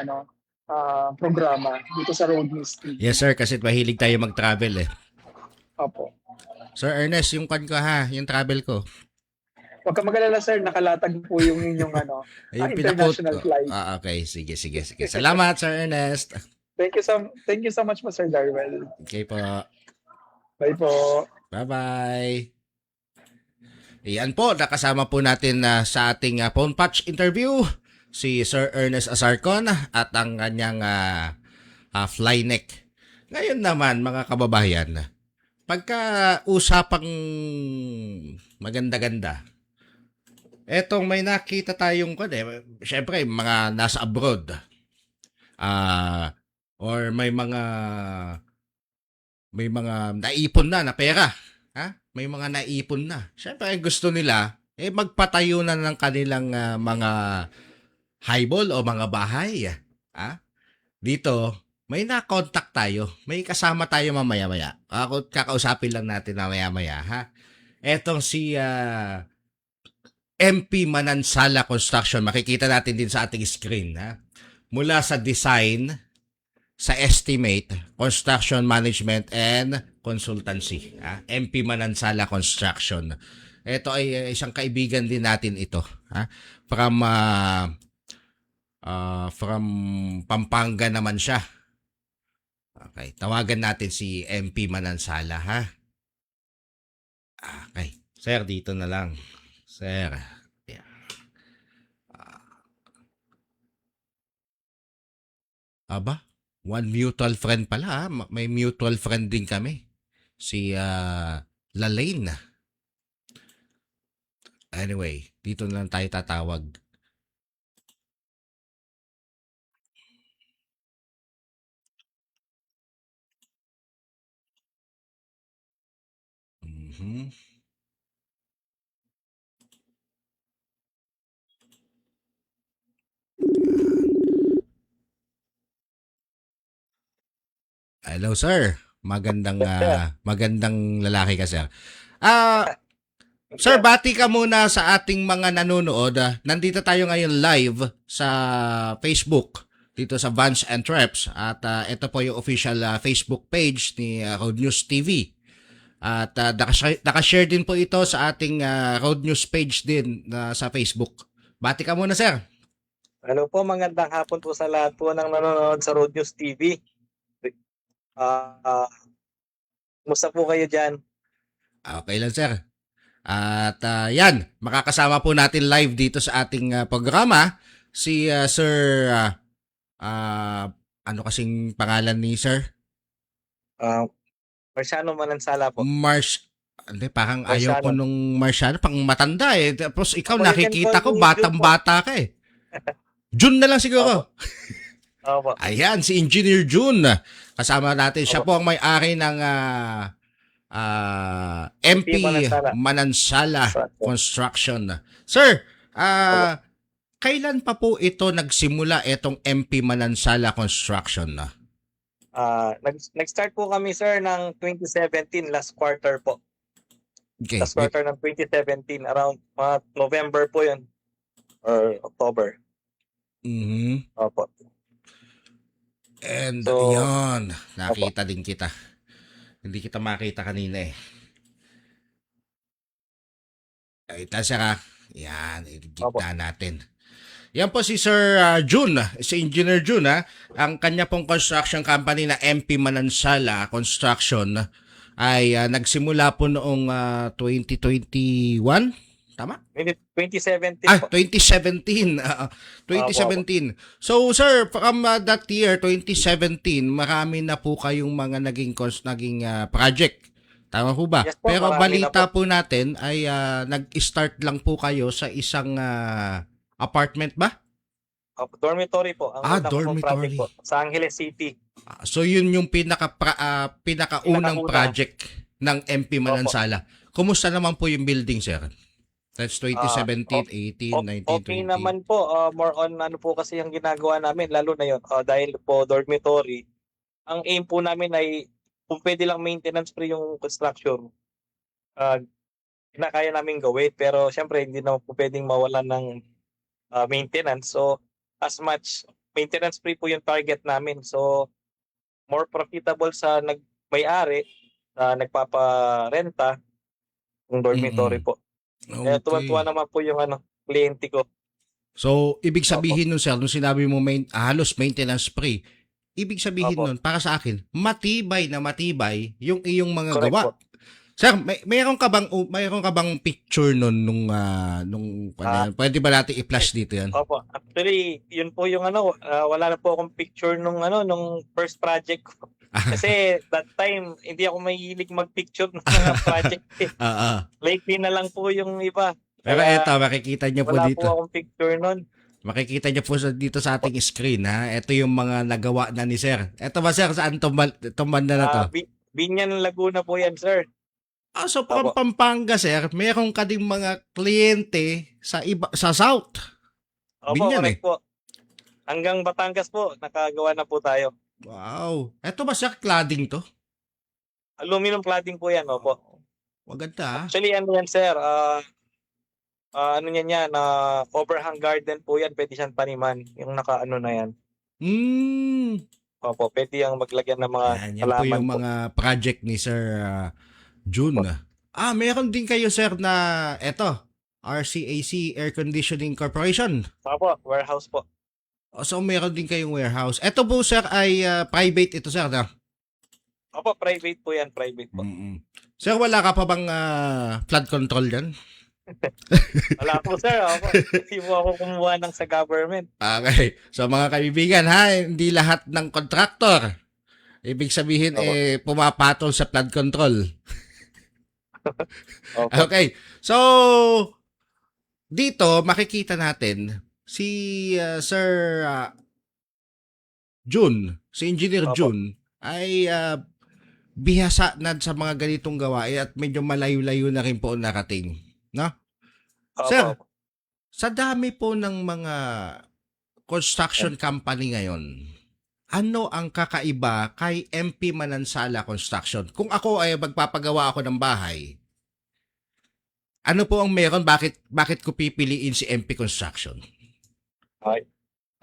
programa dito sa Road Mystery. Yes, sir, kasi mahilig tayo mag-travel eh. Opo. Sir Ernest, yung kan ko yung travel ko. Huwag ka mag-alala, sir. Nakalatag po yung inyong Yung international flight. Okay, sige. Salamat, Sir Ernest. Thank you so much po, Sir Darwell. Okay po. Bye po. Bye-bye. Iyan po, nakasama po natin sa ating phone patch interview si Sir Ernest Asarcon at ang kanyang Flyneck. Ngayon naman, mga kababayan, pagka usapang maganda-ganda, etong may nakita tayong syempre mga nasa abroad or may mga naipon na pera, ha? May mga naipon na. Syempre gusto nila magpatayo na ng kanilang mga highball o mga bahay, ha? Dito may na-contact tayo. May kasama tayo mamaya-maya. Kakausapin lang natin mamaya-maya, ha? Etong si MP Manansala Construction. Makikita natin din sa ating screen. Ha? Mula sa design, sa estimate, construction management, and consultancy. Ha? MP Manansala Construction. Ito ay isang kaibigan din natin ito. Ha? From Pampanga naman siya. Okay. Tawagan natin si MP Manansala. Ha? Okay. Sir, dito na lang. Sir. Yeah. Aba, one mutual friend pala. May mutual friend din kami. Si Lalaine. Anyway, dito na lang tayo tatawag. Hello, sir. Magandang lalaki ka, sir. Ah, sir, bati ka muna sa ating mga nanonood. Nandito tayo ngayon live sa Facebook dito sa Vans and Traps at ito po yung official Facebook page ni Road News TV. At nakashare din po ito sa ating Road News page din sa Facebook. Bati ka muna, sir. Hello po, magandang hapon po sa lahat po ng nanonood sa Road News TV. Kumusta po kayo dyan? Okay lang, sir. At yan, makakasama po natin live dito sa ating programa si Sir ano kasing pangalan ni Sir? Marciano Manansala po. Hindi, parang ayaw ko Marciano. nung Marciano, pang matanda eh. Tapos ikaw Ako, nakikita you can ko, call me Jun batang-bata ka eh. June na lang siguro. Opo. Ayan, si Engineer June. Kasama natin. Siya Opo. po ang may-ari ng MP Manansala. Manansala Construction. Sir, kailan pa po ito nagsimula itong MP Manansala Construction? Nag-start po kami sir ng 2017, last quarter po. Okay. Last quarter ng 2017, around November po yun. Or October. Mhm. Opo. And So, yun, nakita din kita. Hindi kita makita kanina eh. Ay, tasya ka. Yan, gitna natin. Yan po si Sir June, si Engineer June. Ang kanya pong construction company na MP Manansala Construction ay nagsimula po noong 2021. Tama? 2017 po. 2017. 2017. So, sir, from that year, 2017, marami na po kayong mga naging project. Tama po ba? Yes po, Pero marami balita na po natin ay nag-start lang po kayo sa isang apartment ba? Dormitory po. Ang unang dormitory. project po, sa Angeles City. So, yun yung pinakaunang Pinakauna. project ng MP Manansala. Kumusta naman po yung building, sir? That's 2017, 18, 19, 20. Okay naman po. More on ano po kasi yung ginagawa namin, lalo na yun. Dahil po dormitory, ang aim po namin ay kung pwede lang maintenance free yung construction. Kinakaya namin gawin. Pero syempre hindi naman po pwedeng mawalan ng maintenance. So as much maintenance free po yung target namin. So more profitable sa may-ari, nagpaparenta ng dormitory po. Kaya tuwan-tuwa naman po yung kliyente ko. So, ibig sabihin nun, sir, nung sinabi mo halos maintenance free, ibig sabihin Opo. nun, para sa akin, matibay na matibay yung iyong mga Correct gawa. po. Sir, mayroon ka bang picture nun nung pwede ba natin i-flash dito yan? Opo. Actually, yun po yung wala na po akong picture nung first project ko. Kasi that time, hindi ako mahilig mag-picture ng mga project. Lately na lang po yung iba. Pero Kaya eto, makikita niyo po wala dito. po akong picture nun. Makikita niyo po dito sa ating screen, ha? Ito yung mga nagawa na ni sir. Eto ba, sir? Saan itong banda na to? Binyan, Laguna po yan, sir. So from Pampanga, sir, meron ka ding mga kliyente sa South. Opo, Binyan correct po. Hanggang Batangas po, nakagawa na po tayo. Wow. Eto ba, sir, cladding to? Aluminum cladding po yan, opo. Maganda, ha? Actually, ano yan, sir? Ano yan, overhang garden po yan. Pwede siyang taniman. Yung naka-ano na yan. Opo, pwede yung maglagyan ng mga Yan po yung mga project ni Sir June. Meron din kayo, sir, na eto, RCAC Air Conditioning Corporation. Opo, warehouse po. So, meron din kayong warehouse. Ito po, sir, ay private ito, sir, na? Opo, private po yan, private po. Sir, wala ka pa bang flood control dyan? Wala po, sir. Opo, hindi po ako kumuha ng sa government. Okay. So, mga kaibigan, hindi lahat ng contractor. Ibig sabihin, pumapatol sa flood control. Opo. Okay. So, dito, makikita natin si Sir June, si Engineer Opo. June, ay bihasa na sa mga ganitong gawain at medyo malayo-layo na rin po narating. No? Opo. Sir, sa dami po ng mga construction company ngayon, ano ang kakaiba kay MP Manansala Construction? Kung ako ay magpapagawa ako ng bahay, ano po ang meron? Bakit ko pipiliin si MP Construction? Okay.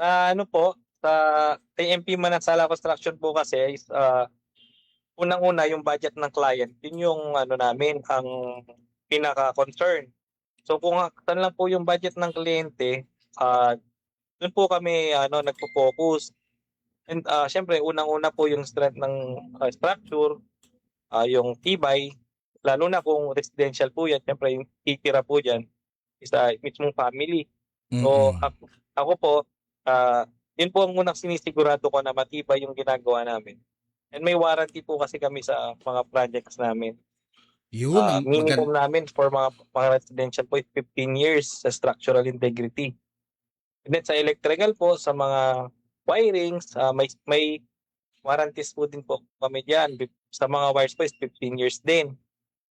Ano po, sa AMP Manansala Construction po kasi is unang-una yung budget ng client. Yun yung ano namin, ang pinaka-concern. So kung saan lang po yung budget ng kliyente, doon po kami nagpo-focus. And syempre, unang-una po yung strength ng structure, yung tibay, lalo na kung residential po yan, syempre yung titira po dyan is mismong family. So ako po, yun po ang unang sinisigurado ko na matibay yung ginagawa namin. And may warranty po kasi kami sa mga projects namin. Yun, ang Minimum namin for mga residential po is 15 years sa structural integrity. And then sa electrical po, sa mga wirings, may warranties po din po kami dyan. Sa mga wires po is 15 years din.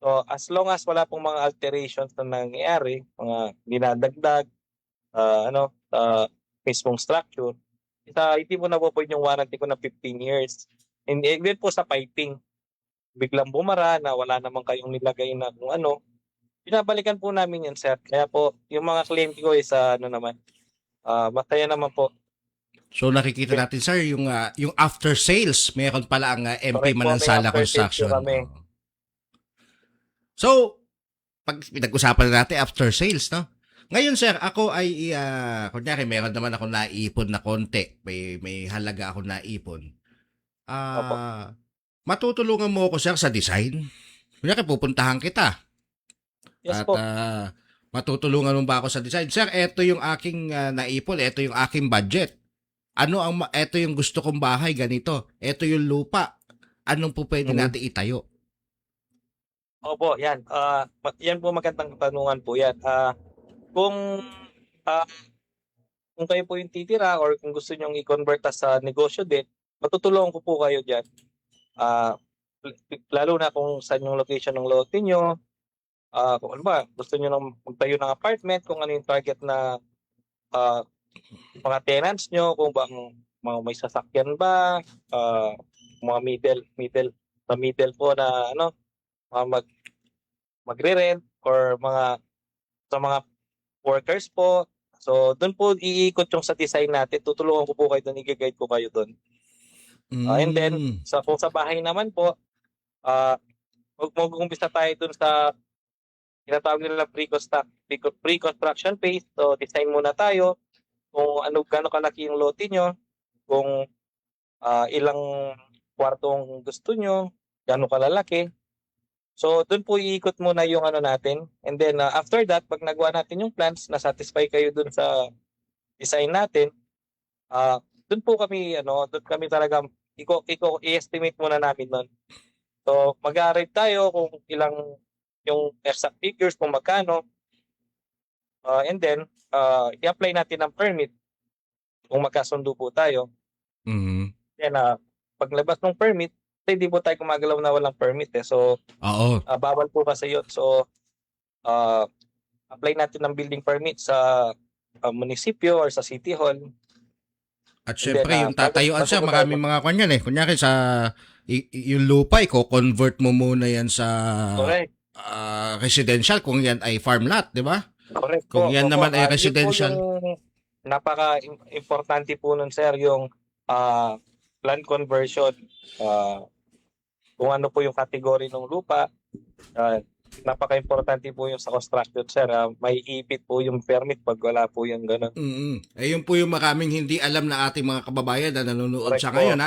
So as long as wala pong mga alterations na nangyayari, mga dinadagdag, mismong structure, hindi po napopoint yung warranty ko na 15 years. And even po sa piping, biglang bumara na wala naman kayong nilagay na kung ano, binabalikan po namin yan, sir. Kaya po, yung mga claim ko is masaya naman po. So nakikita natin, sir, yung after sales, meron pala ang MP Correct po, Manansala may after sales Construction. po kami. So, pag pinag-usapan na natin after sales, no? Ngayon, sir, ako ay, kunyari, meron naman ako naipon na konti. May halaga ako naipon. Matutulungan mo ako, sir, sa design? Kunyari, pupuntahan kita. Yes At po. matutulungan mo ba ako sa design? Sir, eto yung aking naipon, eto yung aking budget. Eto yung gusto kong bahay, ganito. Eto yung lupa. Anong po pwede natin itayo? Opo, yan. Yan po magandang katanungan po yan. Kung kayo po yung titira or kung gusto nyo i-convert sa negosyo din, matutulungan ko po kayo dyan. Lalo na kung saan yung location ng lote nyo, kung ano ba, gusto nyo nang magtayo ng apartment, kung ano yung target na mga tenants nyo, kung ba mga may sasakyan ba, mga middle po na magre-rent or sa mga workers po. So, doon po iikot yung sa design natin. Tutulungan ko po kayo doon, i-guide ko kayo doon. And then, kung sa bahay naman po, mag-umpisa tayo doon sa tinatawag nila pre-construction phase. So, design muna tayo kung gaano kalaki yung lote nyo, kung ilang kwartong gusto nyo, gaano kalalaki. So, doon po iikot muna yung natin. And then, after that, pag nagawa natin yung plans, na-satisfy kayo doon sa design natin, doon po kami, doon kami talaga, i-estimate muna namin doon. So, mag-arrive tayo kung ilang yung exact figures, kung magkano. And then, i-apply natin ng permit kung magkasundo po tayo. Then, paglabas ng permit, hindi po tayo gumagalaw na walang permit eh. So, bawal po kasi yun. So, apply natin ng building permit sa munisipyo or sa city hall. At syempre, yung tatayuan, sir, maraming mga kanyan eh. Kunyari yung lupa, i-convert mo muna yan sa residential kung yan ay farm lot, di ba? Correct. Kung yan naman ay residential. Napaka-importante po nun, sir, yung land conversion. Kung ano po yung category ng lupa, napaka-importante po yung sa construction, sir. May ipit po yung permit pag wala po yung gano'n. Ayun po yung maraming hindi alam na ating mga kababayan na nanonood Correct sa po. ngayon,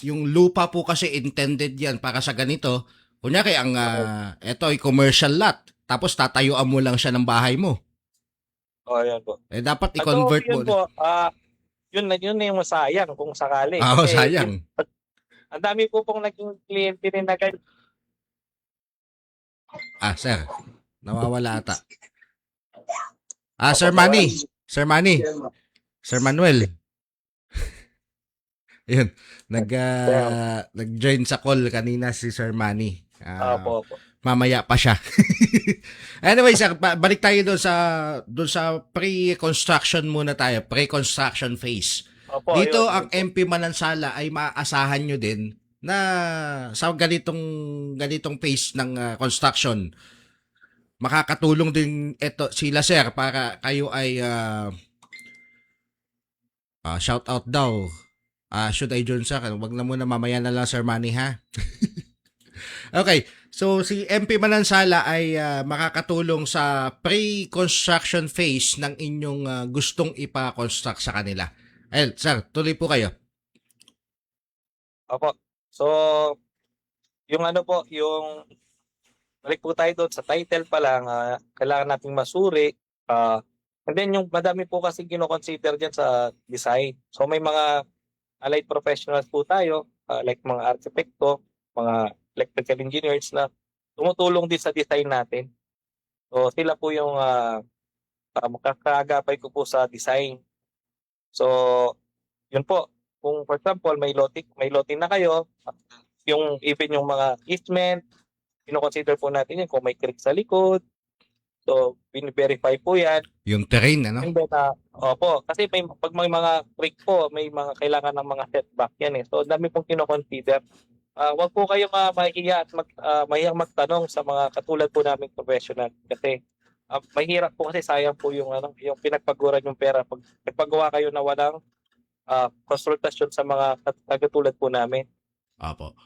yung lupa po kasi intended yan para sa ganito. Kunyari, ito ay commercial lot. Tapos tatayuan mo lang siya ng bahay mo. Yan po. Dapat i-convert mo. Yun po, yun na yung masayang kung sakali. Sayang. Ang dami po pong naging kliyente rin na ganyan. Sir. Nawawala ata. Sir Manny. Sir Manny. Sir Manuel. Yun. Nag-join sa call kanina si Sir Manny. Opo. mamaya pa siya. Anyway, sir, balik tayo doon sa pre-construction muna tayo, pre-construction phase. Opo, Dito yun. ang MP Manansala ay maaasahan nyo din na sa ganitong phase ng construction, makakatulong din ito sila sir para kayo ay shout out daw. Should I join sir? Wag na muna, mamaya na lang Sir Manny ha. Okay, so si MP Manansala ay makakatulong sa pre-construction phase ng inyong gustong ipa-construct sa kanila. Ayun, sir, tuloy po kayo. Opo. So, yung balik po tayo doon sa title pa lang, kailangan nating masuri. And then yung madami po kasi kino-consider dyan sa design. So may mga allied professionals po tayo, like mga arkitekto, mga electrical engineers na tumutulong din sa design natin. So sila po yung makakagapay ko po sa design. So yun po, kung for example may loting na kayo, yung even yung mga easement, kino-consider po natin yan kung may creek sa likod. So, bin-verify po yan. Yung terrain, ano? And then, opo, kasi pag may mga creek po, may mga kailangan ng mga setback yan eh. So, dami pong kino-consider. Wag po kayong mahihiya at mahiyang magtanong sa mga katulad po naming professional. Kasi, mahirap po kasi sayang po yung pinagpaguran yung pera. Pag nagpagawa kayo na walang konsultasyon sa mga katulad po namin. Opo.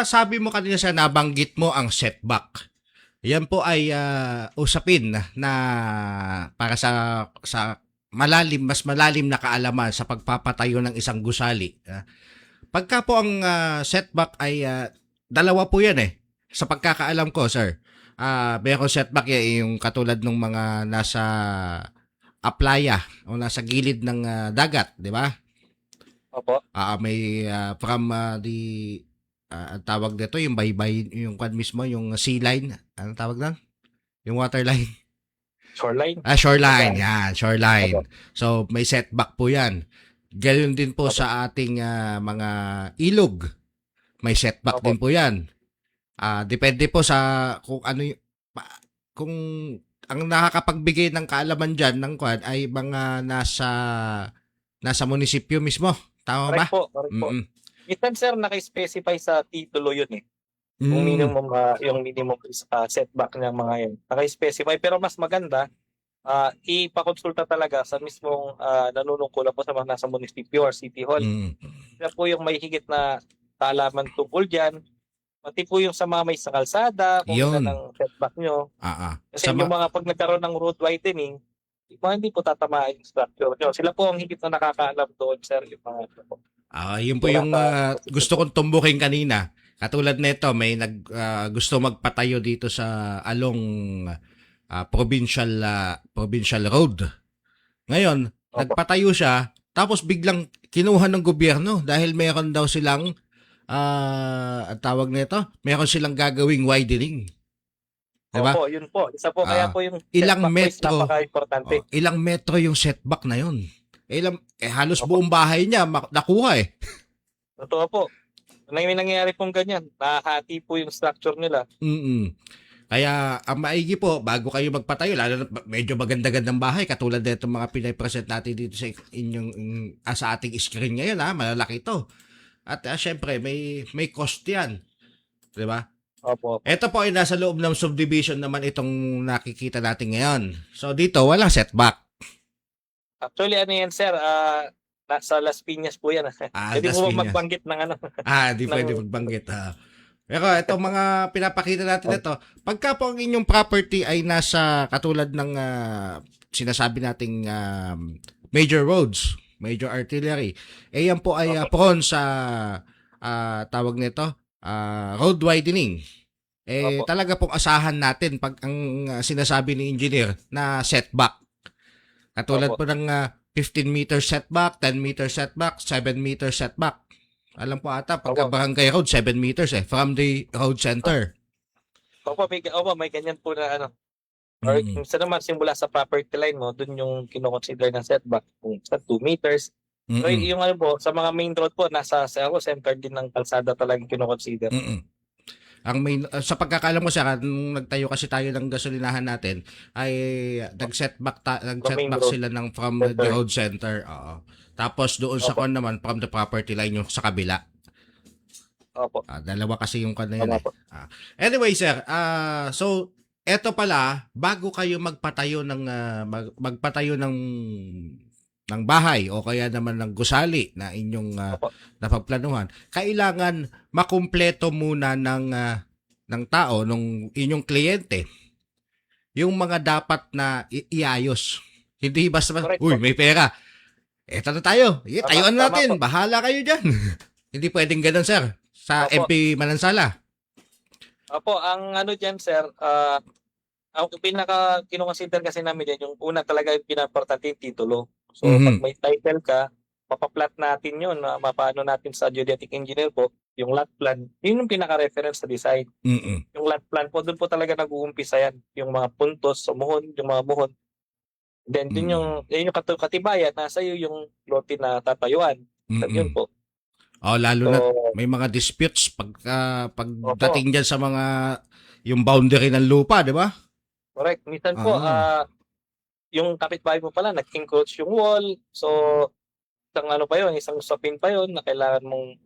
Sabi mo kanina sa nabanggit mo ang setback. Yan po ay usapin na para sa mas malalim na kaalaman sa pagpapatayo ng isang gusali. Pagka po ang setback ay dalawa po yan eh. Sa pagkakaalam ko, sir. Meron setback yung katulad ng mga nasa playa o nasa gilid ng dagat, di ba? Opo. May from the ang tawag dito yung baybay, yung kwan mismo, yung sea line. Anong tawag doon? Yung water line. Shoreline. Shoreline. Yan, shoreline. So, may setback po yan. Ganoon din po sa ating mga ilog. May setback din po yan. Depende po sa kung ano kung ang nakakapagbigay ng kaalaman dyan ng kwan ay mga nasa munisipyo mismo. Tama ba? Correct po. Minsan sir, naka-specify sa titulo yun eh. Yung minimum setback ng mga yun. Naka-specify pero mas maganda ipakonsulta talaga sa mismong nanunungkulan po sa mga nasa munisipyo or city hall. Sila po yung may higit na kaalaman tungkol dyan. Pati po yung sa mga may sa kalsada, kung ilan ang setback nyo. Kasi yung mga pag nagkaroon ng road widening, hindi po tatamaan yung structure nyo. Sila po ang higit na nakakaalam doon, sir. Yung mga yun po yung gusto kong tumbukin kanina. Katulad nito, may gusto magpatayo dito sa along provincial road. Ngayon, nagpatayo siya, tapos biglang kinuha ng gobyerno dahil meron daw silang tawag nito, meron silang gagawing widening. Diba? Opo, yun po. Isa po kaya po yung ilang metro, napaka-importante. Ilang metro yung setback na yun. Halos buong bahay niya nakuha eh. Totoo po. May nangyayari pong ganyan. Nahati po yung structure nila. Kaya ang maigi po, bago kayo magpatayo, lalo na medyo maganda-gandang bahay, katulad nito mga pinay-present natin dito sa inyong sa ating screen ngayon, malalaki ito. At syempre, may cost yan. Diba? Opo. Ito po ay nasa loob ng subdivision naman itong nakikita natin ngayon. So dito, walang setback. Actually, ano yan, sir? Sa Las Piñas po yan. Pwede Las po Piñas. magbanggit ng ano. Di pwede magbanggit. Pero itong mga pinapakita natin ito, pagka po ang inyong property ay nasa katulad ng sinasabi nating major roads, major artillery, yan po ay prone sa tawag nito, road widening. Talaga pong asahan natin pag ang sinasabi ni engineer na setback. Katulad po ng 15-meter setback, 10-meter setback, 7-meter setback. Alam po ata, pagka barangay road, 7 meters from the road center. May ganyan po na ano. Or sa naman, simula sa property line mo, dun yung kinoconsider na setback. Kung sa 2 meters. So, yung ano po, sa mga main road po, nasa center din ng kalsada talagang kinoconsider. Sa pagkakaalam ko sir, nung nagtayo kasi tayo ng gasolinahan natin ay nag-setback main road sila ng from the center. road center. Oo. Tapos doon sa Opo. kon naman from the property line yung sa kabila. Opo. Dalawa kasi yung kan na yun Tama eh. po. Anyway sir, so eto pala bago kayo magpatayo ng magpatayo ng bahay o kaya naman ng gusali na inyong Opo. napagplanuhan, kailangan makumpleto muna ng tao, nung inyong kliyente, yung mga dapat na iayos. Hindi basta, Correct uy, po. may pera. Eto na tayo. Tayuan Tama natin. po. Bahala kayo dyan. Hindi pwedeng ganun, sir. Sa Opo. MP Manansala. Opo, ang ano dyan, sir, ang kinukonsider kasi namin dyan, yung una talaga yung pinaportante yung titulo. So, pag may title ka, mapaplat natin yun, mapano natin sa geodetic engineer po, yung lot plan, yun yung pinaka-reference sa design. Mm-mm. Yung lot plan po, doon po talaga nag-uumpisa yan. Yung mga puntos, sumuhon, yung mga muhon. Then, yun yung katibayan, nasa iyo yung lote na tatayuan. Yun po. Lalo So, na may mga disputes opo, pagdating dyan sa mga yung boundary ng lupa, di ba? correct. Minsan po, yung kapitbahay mo pala, nag-encroach yung wall. So, isang ano pa yun, isang usapin pa yun na kailangan mong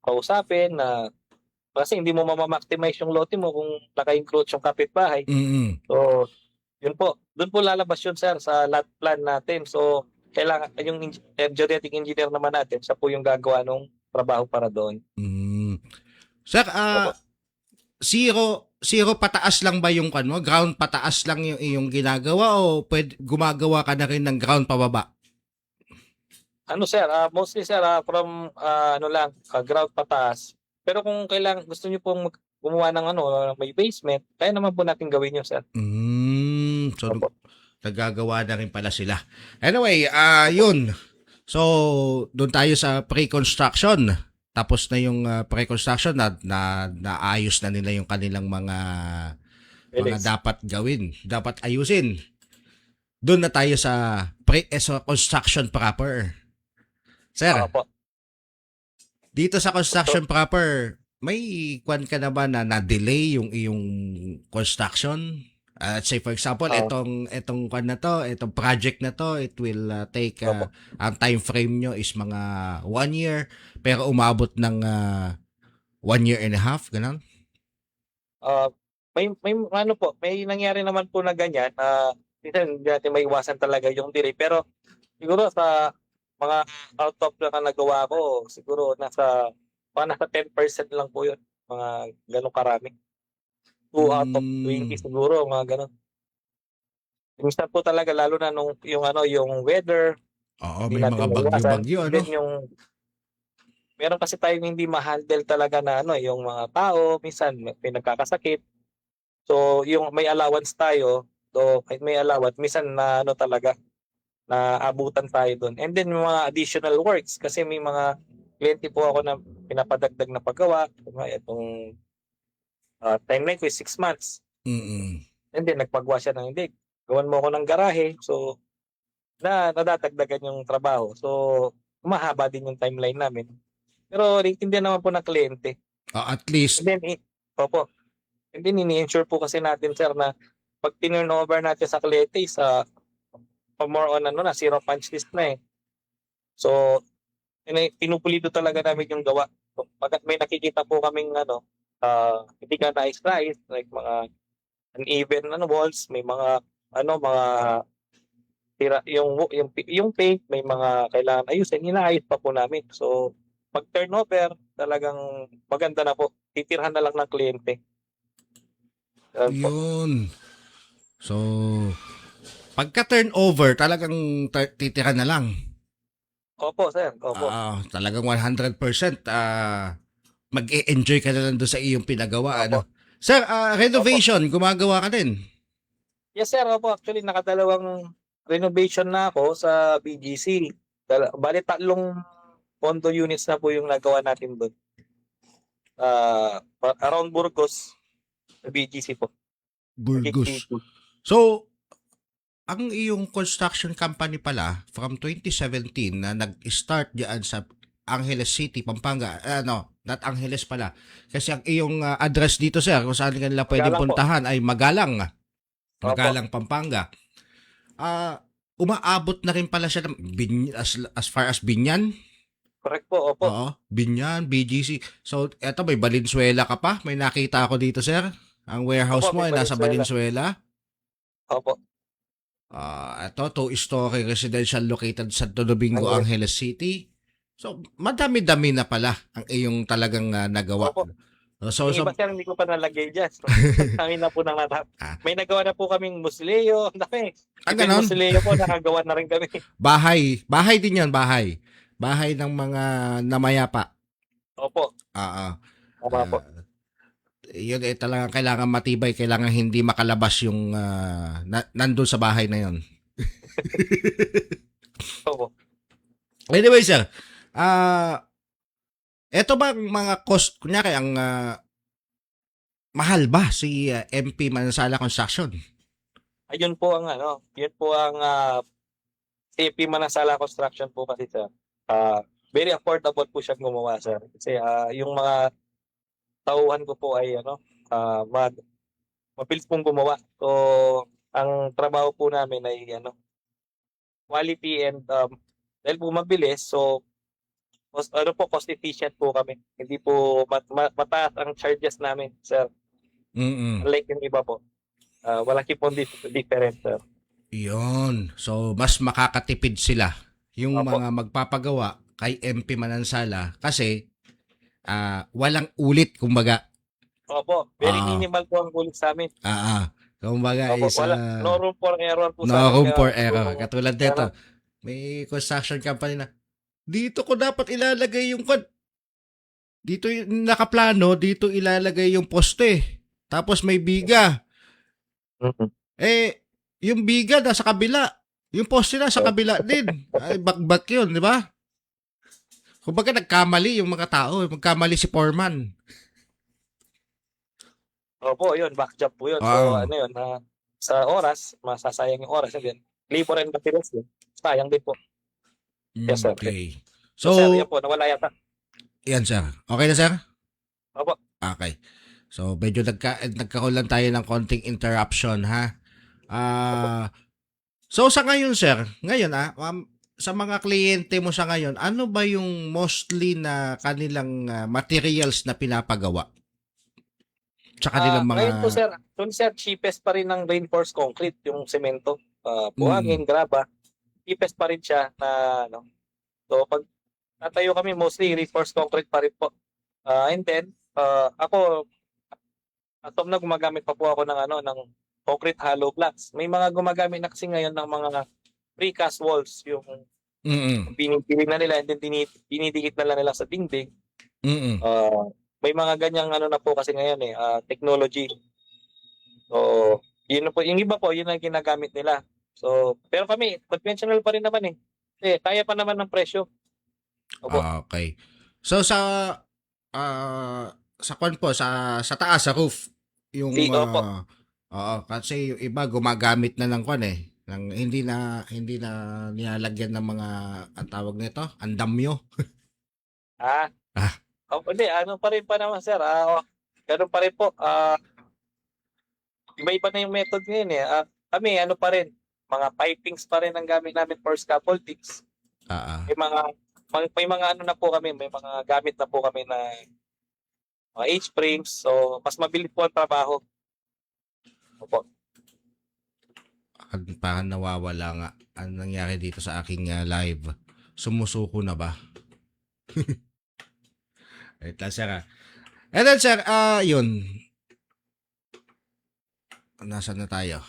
kausapin na kasi hindi mo mamamaximize yung lote mo kung naka-encroach yung kapitbahay. Mm-mm. So, yun po. Doon po lalabas yun, sir, sa lot plan natin. So, kailangan yung geodetic engineer naman natin, siya po yung gagawa ng trabaho para doon. Sir, Opo. zero pataas lang ba yung mo? Ground pataas lang yung iyong ginagawa o gumagawa ka na rin ng ground pababa? Ano, sir, mostly, sir, from ground pataas. Pero kung kailangan, gusto niyo pong gumawa ng may basement, kaya naman po natin gawin yun, sir. So, Opo. nagagawa na rin pala sila. Anyway, yun. So, doon tayo sa pre-construction. Tapos na yung pre-construction na naayos na nila yung kanilang mga dapat gawin, dapat ayusin. Doon na tayo sa construction proper. Sir, Opo. dito sa construction proper, may kwan ka na ba na na-delay yung iyong construction? Say for example, itong kwan na to, itong project na to, it will take ang time frame nyo is mga 1 year, pero umabot ng 1 year and a half, ganun? May nangyari naman po na ganyan. Minsan hindi natin maiwasan talaga yung delay. Pero siguro sa mga out of na nagawa ko, siguro nasa 10% lang po yun. Mga ganong karami. 2 out of 20 siguro, mga ganon. Minsan po talaga, lalo na yung weather. Oo, may mga bagyo-bagyo, ano? Then meron kasi tayong hindi ma-handle talaga na yung mga tao, minsan may nagkakasakit. So, yung may allowance tayo, may allowance, minsan na talaga, na abutan tayo doon. And then, mga additional works, kasi may mga kliyente po ako na pinapadagdag na paggawa. Itong timeline ko is 6 months. And then, nagpagawa siya ng hindi. Gawan mo ako ng garahe. So, nadadagdagan yung trabaho. So, mahaba din yung timeline namin. Pero, naiintindihan naman po ng kliyente. At least. And then, opo. And then, ini-ensure po kasi natin, sir, na pag tinurnover natin sa kliyente, more on zero punch list na eh. So, pinupulido talaga namin yung gawa. So, pag may nakikita po kaming hindi ka nais-nais, like mga uneven walls, may mga mga tira, yung paint, may mga kailangan ayusin, inaayos pa po namin. So, pag turnover, talagang maganda na po. Titirhan na lang ng kliyente. Yun. So, pagka turnover, talagang titira na lang. Opo, sir. Opo. Talagang 100% mag-e-enjoy ka na lang doon sa iyong pinagawa. Ano? Sir, renovation, gumagawa ka din? Yes, sir. Opo. Actually, nakadalawang renovation na ako sa BGC. Bali, 3 condo units na po yung nagawa natin doon. Around Burgos, BGC po. Burgos. So, ang iyong construction company pala from 2017 na nag-start diyan sa Angeles City, Pampanga. Not Angeles pala. Kasi ang iyong address dito, sir, kung saan kanila pwedeng Magalang po. puntahan ay Magalang. Opo. Magalang, Pampanga. Umaabot na rin pala siya ng as far as Binyan. Correct po, opo. Oo, Binyan, BGC. So, eto may Valenzuela ka pa. May nakita ako dito, sir. Ang warehouse Opo, mo ay may nasa Valenzuela. Opo. Ito, two-story residential located sa Santo Domingo, Ayun. Angeles City. So, madami-dami na pala ang iyong talagang nagawa. Opo. So, Yung iba sir, hindi ko pa nalagay dyan. Kami na po nangatap. Ah. May nagawa na po kaming musileo. Dami. Ganon? Musileo po, nakagawa na rin kami. Bahay din yan, bahay. Bahay ng mga namayapa. Opo. Tama po. Yun talagang kailangan matibay, kailangan hindi makalabas yung nandun sa bahay na yun. Opo. Anyway, sir, eto ba ang mga cost, kunyari ang mahal ba si MP Manansala Construction? Ayun po ang yun po ang AP Manasala Construction po kasi sir. Very affordable po siyang gumawa sir. Kasi yung mga tauhan ko po ay mabilis pong gumawa. So ang trabaho po namin ay quality and dahil po mabilis, so cost efficient po kami. Hindi po mataas ang charges namin, sir. Unlike yung iba po. Malaki po difference, sir. Yun. So, mas makakatipid sila yung Opo. mga magpapagawa kay MP Manansala kasi walang ulit, kumbaga. Opo, very minimal po ang ulit sa amin. Kumbaga Opo, is no room for error po no sa amin. room Kaya for po, error. Katulad nito, may construction company na dito ko dapat ilalagay yung dito yung nakaplano, dito ilalagay yung poste. Tapos may biga. Yung biga nasa kabila. Yung poste nasa kabila din. Ay, back yun, di ba? Kumbaga nagkamali yung mga tao. Magkamali si foreman. Opo, yun, back job po yun. So, sa oras, masasayang yung oras. Again, labor and materials yun. Sayang din po. Yes, sir. Okay. So, So, sir, yan po, nawala yata. yan, sir. Okay na, sir? Opo. Okay. So, medyo nagkaroon lang tayo ng konting interruption, ha? So, sa ngayon, sir, sa mga kliyente mo sa ngayon, ano ba yung mostly na kanilang materials na pinapagawa? Sa kanilang mga... Ngayon po, sir, cheapest pa rin ng reinforced concrete, yung semento. Buhangin, graba. Cheapest pa rin siya na, So, pag tatayo kami, mostly reinforced concrete pa rin po. And then, ako, atom na gumagamit pa po ako ng concrete hollow blocks. May mga gumagamit na kasi ngayon ng mga precast walls, yung pinipiling na nila and then dinidikit na lang nila sa dingding. May mga ganyang na po kasi ngayon technology. So, yun po, yung iba po, yun ang ginagamit nila. So, pero kami, conventional pa rin naman kaya pa naman ng presyo. Opo. Okay. So, sa kwan po, sa taas, sa roof, yung Opo. kasi yung iba gumagamit na ng kwan ng hindi na nilalagyan ng mga ang tawag nito, andamyo. Hindi, pa rin pa naman sir. Ganun pa rin po. Iba-iba na yung method ngayon Kami, pa rin, mga pipings pa rin ang gamit namin for scaffoldings. May mga na po kami, may mga gamit na po kami na mga H-frames. So, mas mabilis po ang trabaho. Opo. Parang nawawala nga. Ano nangyari dito sa aking live? Sumusuko na ba? Wait lang, sir. And then, sir, yun. Nasaan na tayo?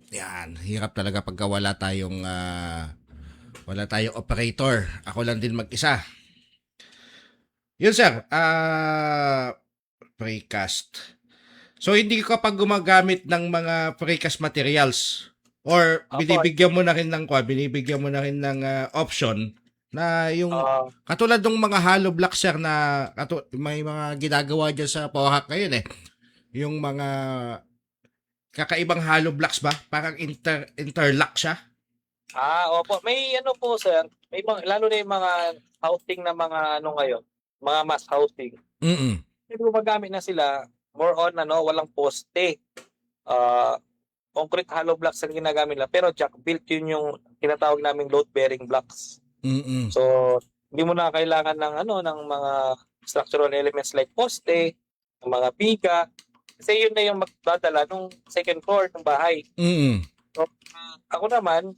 Yan. Hirap talaga pagka wala tayong operator. Ako lang din mag-isa. Yun, sir. Precast. So, hindi ka pa gumagamit ng mga precast materials or binibigyan mo na rin ng option na yung katulad ng mga hollow blocks, sir, na may mga ginagawa dyan sa Pohac ngayon yung mga kakaibang hollow blocks ba? Parang interlock siya. Opo. May ano po, sir. May mga, lalo na yung mga housing na mga ano ngayon, mga mass housing. Mm. May gumagamit na sila more on walang poste. Ah, concrete hollow blocks ang ginagamit nila. Pero jack built yun yung tinatawag naming load bearing blocks. Mm. So, hindi mo na kailangan ng mga structural elements like poste, ng mga pika. Kasi yun na yung magdadala ng second floor ng bahay. Mm. So, ako naman,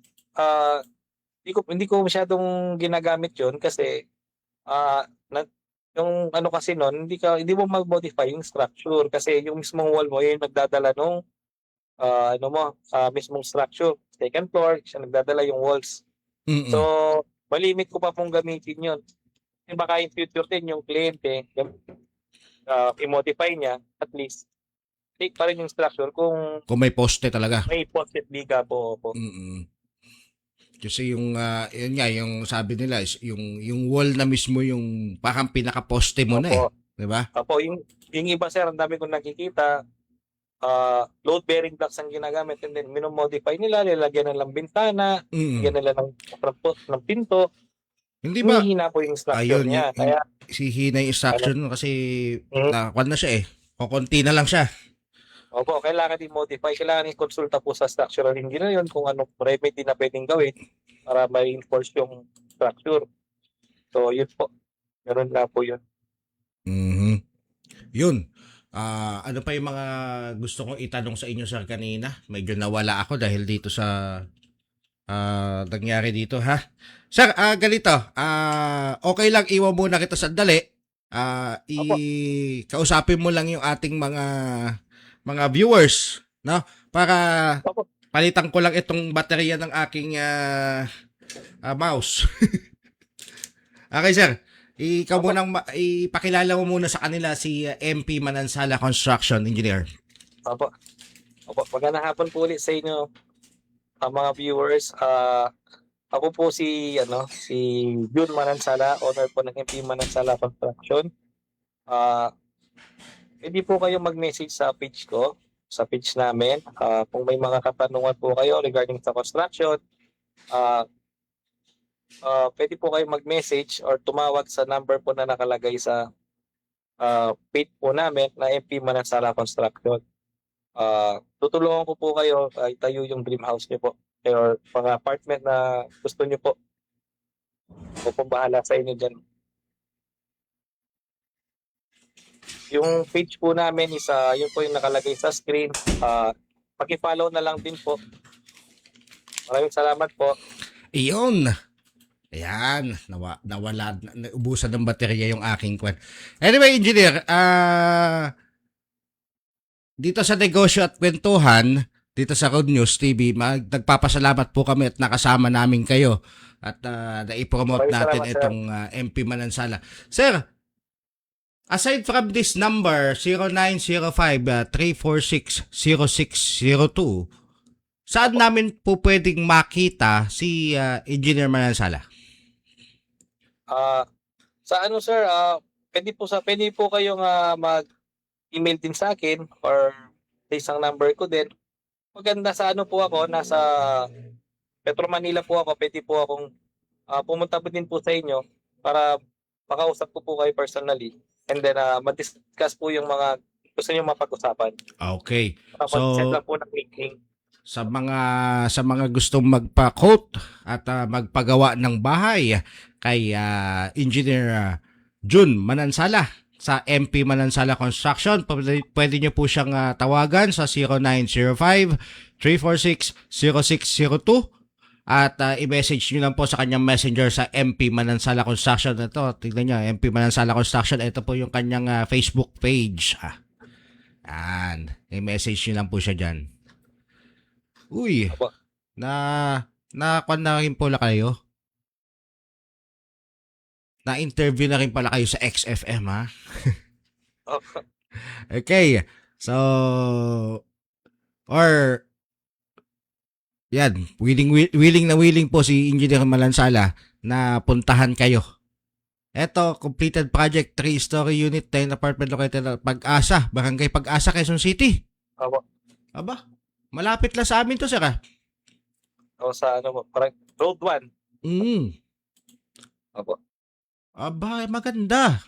hindi ko masyadong ginagamit yun kasi yung ano kasi noon, hindi mo mag-modify yung structure kasi yung mismong wall mo yun nagdadala nung mismong structure. Second floor, siya nagdadala yung walls. Mm. So, malimit ko pa pong gamitin yun. Kasi baka in future din yung kliyente, i-modify niya, at least, take pa rin yung structure kung Kung may poste talaga. may post biga po. Mm. Kasi yung yun nga yung sabi nila is yung wall na mismo yung parang pinaka-poste mo na eh, Opo. 'di ba? Apo, yung iba sir, ang dami kong nakikita, load bearing blocks ang ginagamit and then minomodify nila, lalagyan ng bintana, Mm. lagyan nila ng pinto. Hindi ba? Hihina po yung structure Ayun, niya. yung, Kaya, si Hina yung instruction kasi Mm. nakuha na siya eh. Kukunti na lang siya. opo, kailangan i-modify, kailangan i-consulta po sa structural engineer yun kung anong remedy na pwedeng gawin para ma-reinforce yung structure. So, yun po. Meron na po yun. Mhm. Yun. Ano pa yung mga gusto kong itanong sa inyo sir kanina? Medyo nawala ako dahil dito sa nangyari dito ha. Sir, ganito. Okay lang iwan muna kita sandali. Kausapin mo lang yung ating mga viewers, no? Para Opo. palitan ko lang itong baterya ng aking mouse. Okay, sir. Ikaw Opo. munang ipakilala mo muna sa kanila si MP Manansala Construction Engineer. Opo. Magandang hapon po ulit sa inyo, mga viewers. Ako po si Jun Manansala, owner po ng MP Manansala Construction. Pwede po kayo mag-message sa page ko, sa page namin. Kung may mga katanungan po kayo regarding sa construction, pwede po kayo mag-message or tumawag sa number po na nakalagay sa page po namin na MP Manansala Construction. Tutulungan ko po kayo itayo yung dream house niyo po or mga apartment na gusto niyo po. Ako po bahala sa inyo dyan. Yung page po namin is yun po yung nakalagay sa screen. Paki-follow na lang din po. Maraming salamat po. Iyon. Ayan, nawala, naubusan ng baterya yung aking kwan. Anyway, engineer, dito sa Negosyo at Kwentuhan, dito sa Road News TV, nagpapasalamat po kami at nakasama namin kayo at naipromote Maraming natin salamat, sir. itong MP Manansala. Sir, aside from this number, 0905-346-0602, saan namin po pwedeng makita si Engineer Manansala? Sa ano sir, pwede po kayong mag-email din sa akin or sa isang number ko din. Maganda sa ano po ako, nasa Metro Manila po ako, pwede po akong pumunta po din po sa inyo para makausap ko po kayo personally and then ma-discuss po yung mga gusto niyo mapag-usapan. Okay. Tapos set lang po ng meeting. Sa mga gustong magpa-quote at magpagawa ng bahay kay Engineer Jun Manansala sa MP Manansala Construction, pwede nyo po siyang tawagan sa 0905-346-0602 at i-message nyo lang po sa kanyang messenger sa MP Manansala Construction. Ito, tignan nyo, MP Manansala Construction, ito po yung kanyang Facebook page. Yan, i-message nyo lang po siya dyan. Uy, Apo. na-kwan na rin pala kayo? Na-interview na rin pala kayo sa XFM, ha? Okay, so, yan, willing po si Engineer Manansala na puntahan kayo. Eto, completed project, 3-story unit, 10 apartment located at Pag-asa, Barangay Pag-asa, Quezon City. Opo. Aba, malapit lang sa amin to, sir, ah. O sa ano po, parang Road 1. Mm. Opo. Aba, maganda.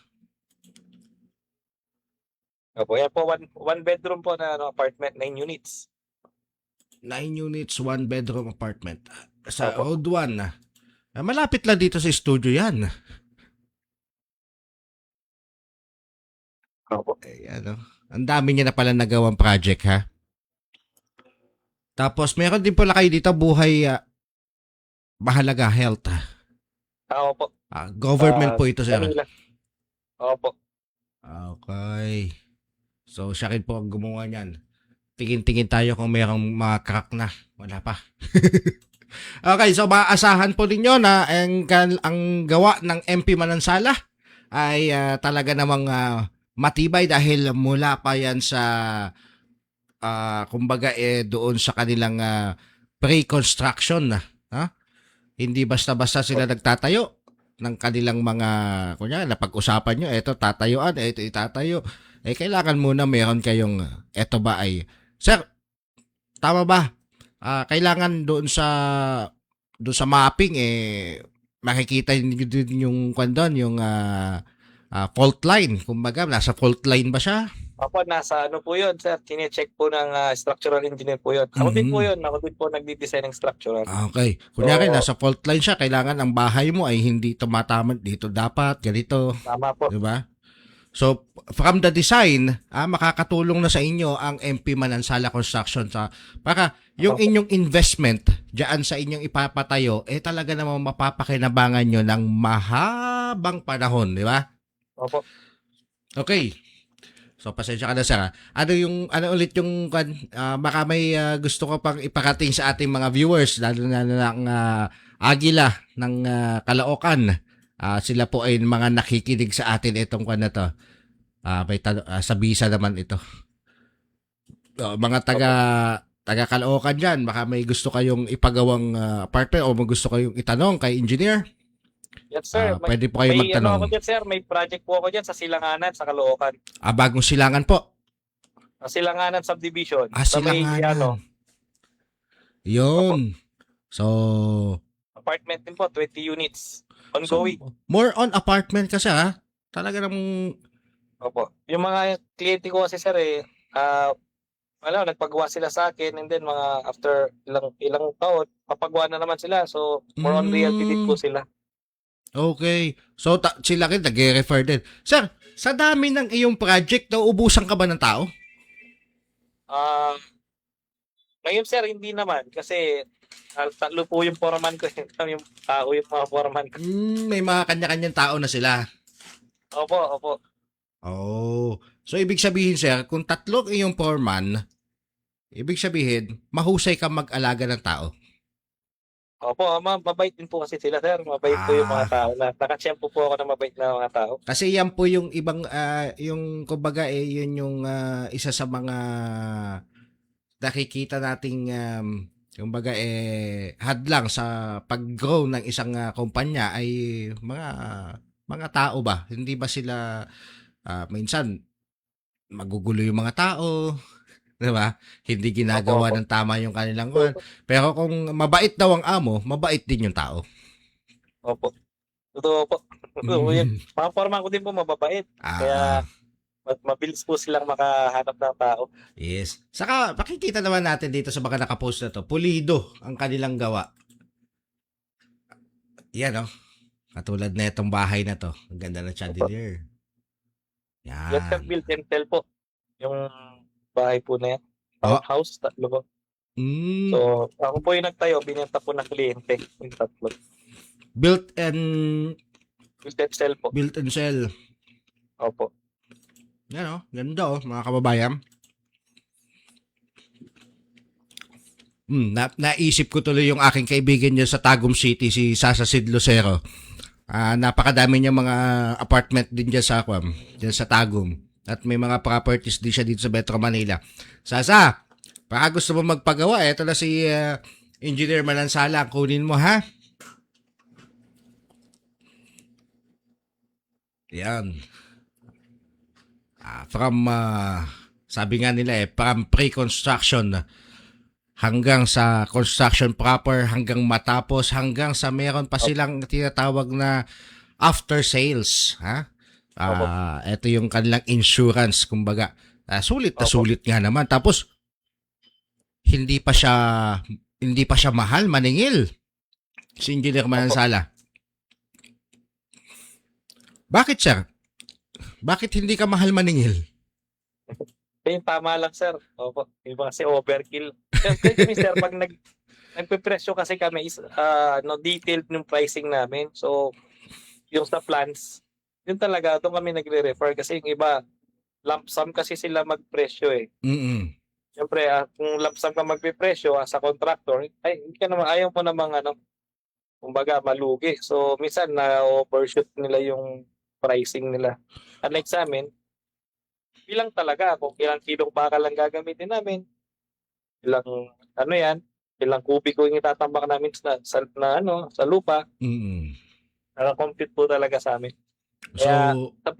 Opo, yan po, one bedroom po na ano, apartment, 9 units. 9 units, 1 bedroom apartment. Sa Opo. Road 1. Malapit lang dito sa studio yan. Opo. Ano, ang dami niya na pala nagawang project ha. Tapos meron din pala kayo dito buhay mahalaga health. Opo. Government po ito sir. Manila. Opo. Okay. So siya rin po ang gumawa niyan. Tingin-tingin tayo kung merong mga crack na. Wala pa. Okay, so maaasahan po ninyo na ang gawa ng MP Manansala ay talaga namang matibay dahil mula pa yan sa kumbaga doon sa kanilang pre-construction hindi basta-basta sila nagtatayo ng kanilang mga kunya napag-usapan nyo, eto tatayuan, eto itatayo. Kailangan muna meron kayong eto ba ay sir, tama ba? Kailangan doon sa mapping makikita niyo din yung kandon, yung fault line. Kumbaga, nasa fault line ba siya? Opo, nasa ano po yun, sir. Tine-check po ng structural engineer po yun. Ako din po yun. Ako din po nagdi-design ng structural. Okay. Kunyari, nasa fault line siya, kailangan ang bahay mo ay hindi tumatama dito dapat, ganito. Tama po. Diba? So, from the design, makakatulong na sa inyo ang MP Manansala Construction para yung inyong investment diyan sa inyong ipapatayo, talaga namang mapapakinabangan nyo ng mahabang panahon, di ba? Opo. Okay. So, pasensya ka na sir. Ano ulit yung, baka may gusto ko pang iparating sa ating mga viewers, lalo na ng Agila ng Caloocan. Sila po ay mga nakikinig sa atin itong na to. Sa visa naman ito. Mga taga Caloocan dyan, baka may gusto kayong ipagawang apartment o may gusto kayong itanong kay engineer. Yes, sir. Pwede po kayo magtanong. Ano ako dyan, sir. May project po ako dyan sa Silanganan, sa Caloocan. Bagong Silangan po. Sa Silanganan Subdivision. Sa may, Silanganan. Yun. So, apartment din po, 20 units. Ongoing. So, more on apartment kasi talaga namang Opo. Yung mga kliyente ko kasi sir nagpagawa sila sa akin and then mga after ilang taon, papagawa na naman sila. So, more on realty din po sila. Okay. So, sila rin nag-refer din. Sir, sa dami ng iyong project, nauubusan ka ba ng tao? Ngayon sir, hindi naman. Kasi tatlo po yung foreman ko. Yung tao yung mga foreman ko. May mga kanya-kanyang tao na sila. Opo. Oh. So, ibig sabihin, sir, kung tatlo iyong foreman, ibig sabihin, mahusay ka mag-alaga ng tao. Opo, mabait din po kasi sila, sir. Mabait po yung mga tao. Nakachempo po ako na mabait na mga tao. Kasi yan po yung ibang, yung kumbaga, yun yung isa sa mga nakikita nating, kumbaga, hadlang sa pag-grow ng isang kumpanya ay mga tao ba? Hindi ba sila, minsan, magugulo yung mga tao, diba? Hindi ginagawa ng tama yung kanilang kuwan. Pero kung mabait daw ang amo, mabait din yung tao. Opo. Totoo po. Mga foreman ko din po mababait. Kaya mabilis po silang makahanap ng tao. Yes. Saka makikita naman natin dito sa mga nakapost na to, pulido ang kanilang gawa. Yan katulad na itong bahay na to. Ang ganda ng chandelier. Yan. Yes, sir, build and sell po. Yung bahay po na yan. House, tatlo po. So, ako po yung nagtayo, binenta po ng kliyente. Yung tatlo. Built and sell po. Built and sell. Opo. Yan ganda mga kababayan. Naisip ko tuloy yung aking kaibigan niya sa Tagum City, si Sasa Sid Lucero. Napakadami niya mga apartment din dyan sa Tagum. At may mga properties din siya dito sa Metro Manila. Sasa, baka gusto mo magpagawa, eto na si Engineer Manansala, kunin mo ha. Yan. Sabi nga nila from pre-construction hanggang sa construction proper, hanggang matapos, hanggang sa meron pa silang tinatawag na after sales, ha? Ito yung kanilang insurance, kumbaga. Sulit na Opo. sulit nga naman. Tapos hindi pa siya mahal maningil. Si Engineer Manansala. Bakit, sir? Bakit hindi ka mahal maningil? Yung tama lang, sir. Opo. Iba kasi overkill. Kasi kami, sir, pag nagpe-presyo kasi kami is detailed yung pricing namin. So, yung sa plans, yun talaga, doon kami nagre-refer kasi yung iba, lump sum kasi sila magpresyo eh. Mm-mm. Siyempre, kung lump sum ka magpipresyo sa contractor, ay, hindi ka naman, ayaw mo namang kumbaga malugi. So, minsan na-overshoot nila yung pricing nila. Unlike sa amin, bilang talaga kung ilang kilong bakal lang gagamitin namin, ilang kubiko yung itatambak namin sa lupa, Mm-mm. naka-compute po talaga sa amin. So, Kaya sa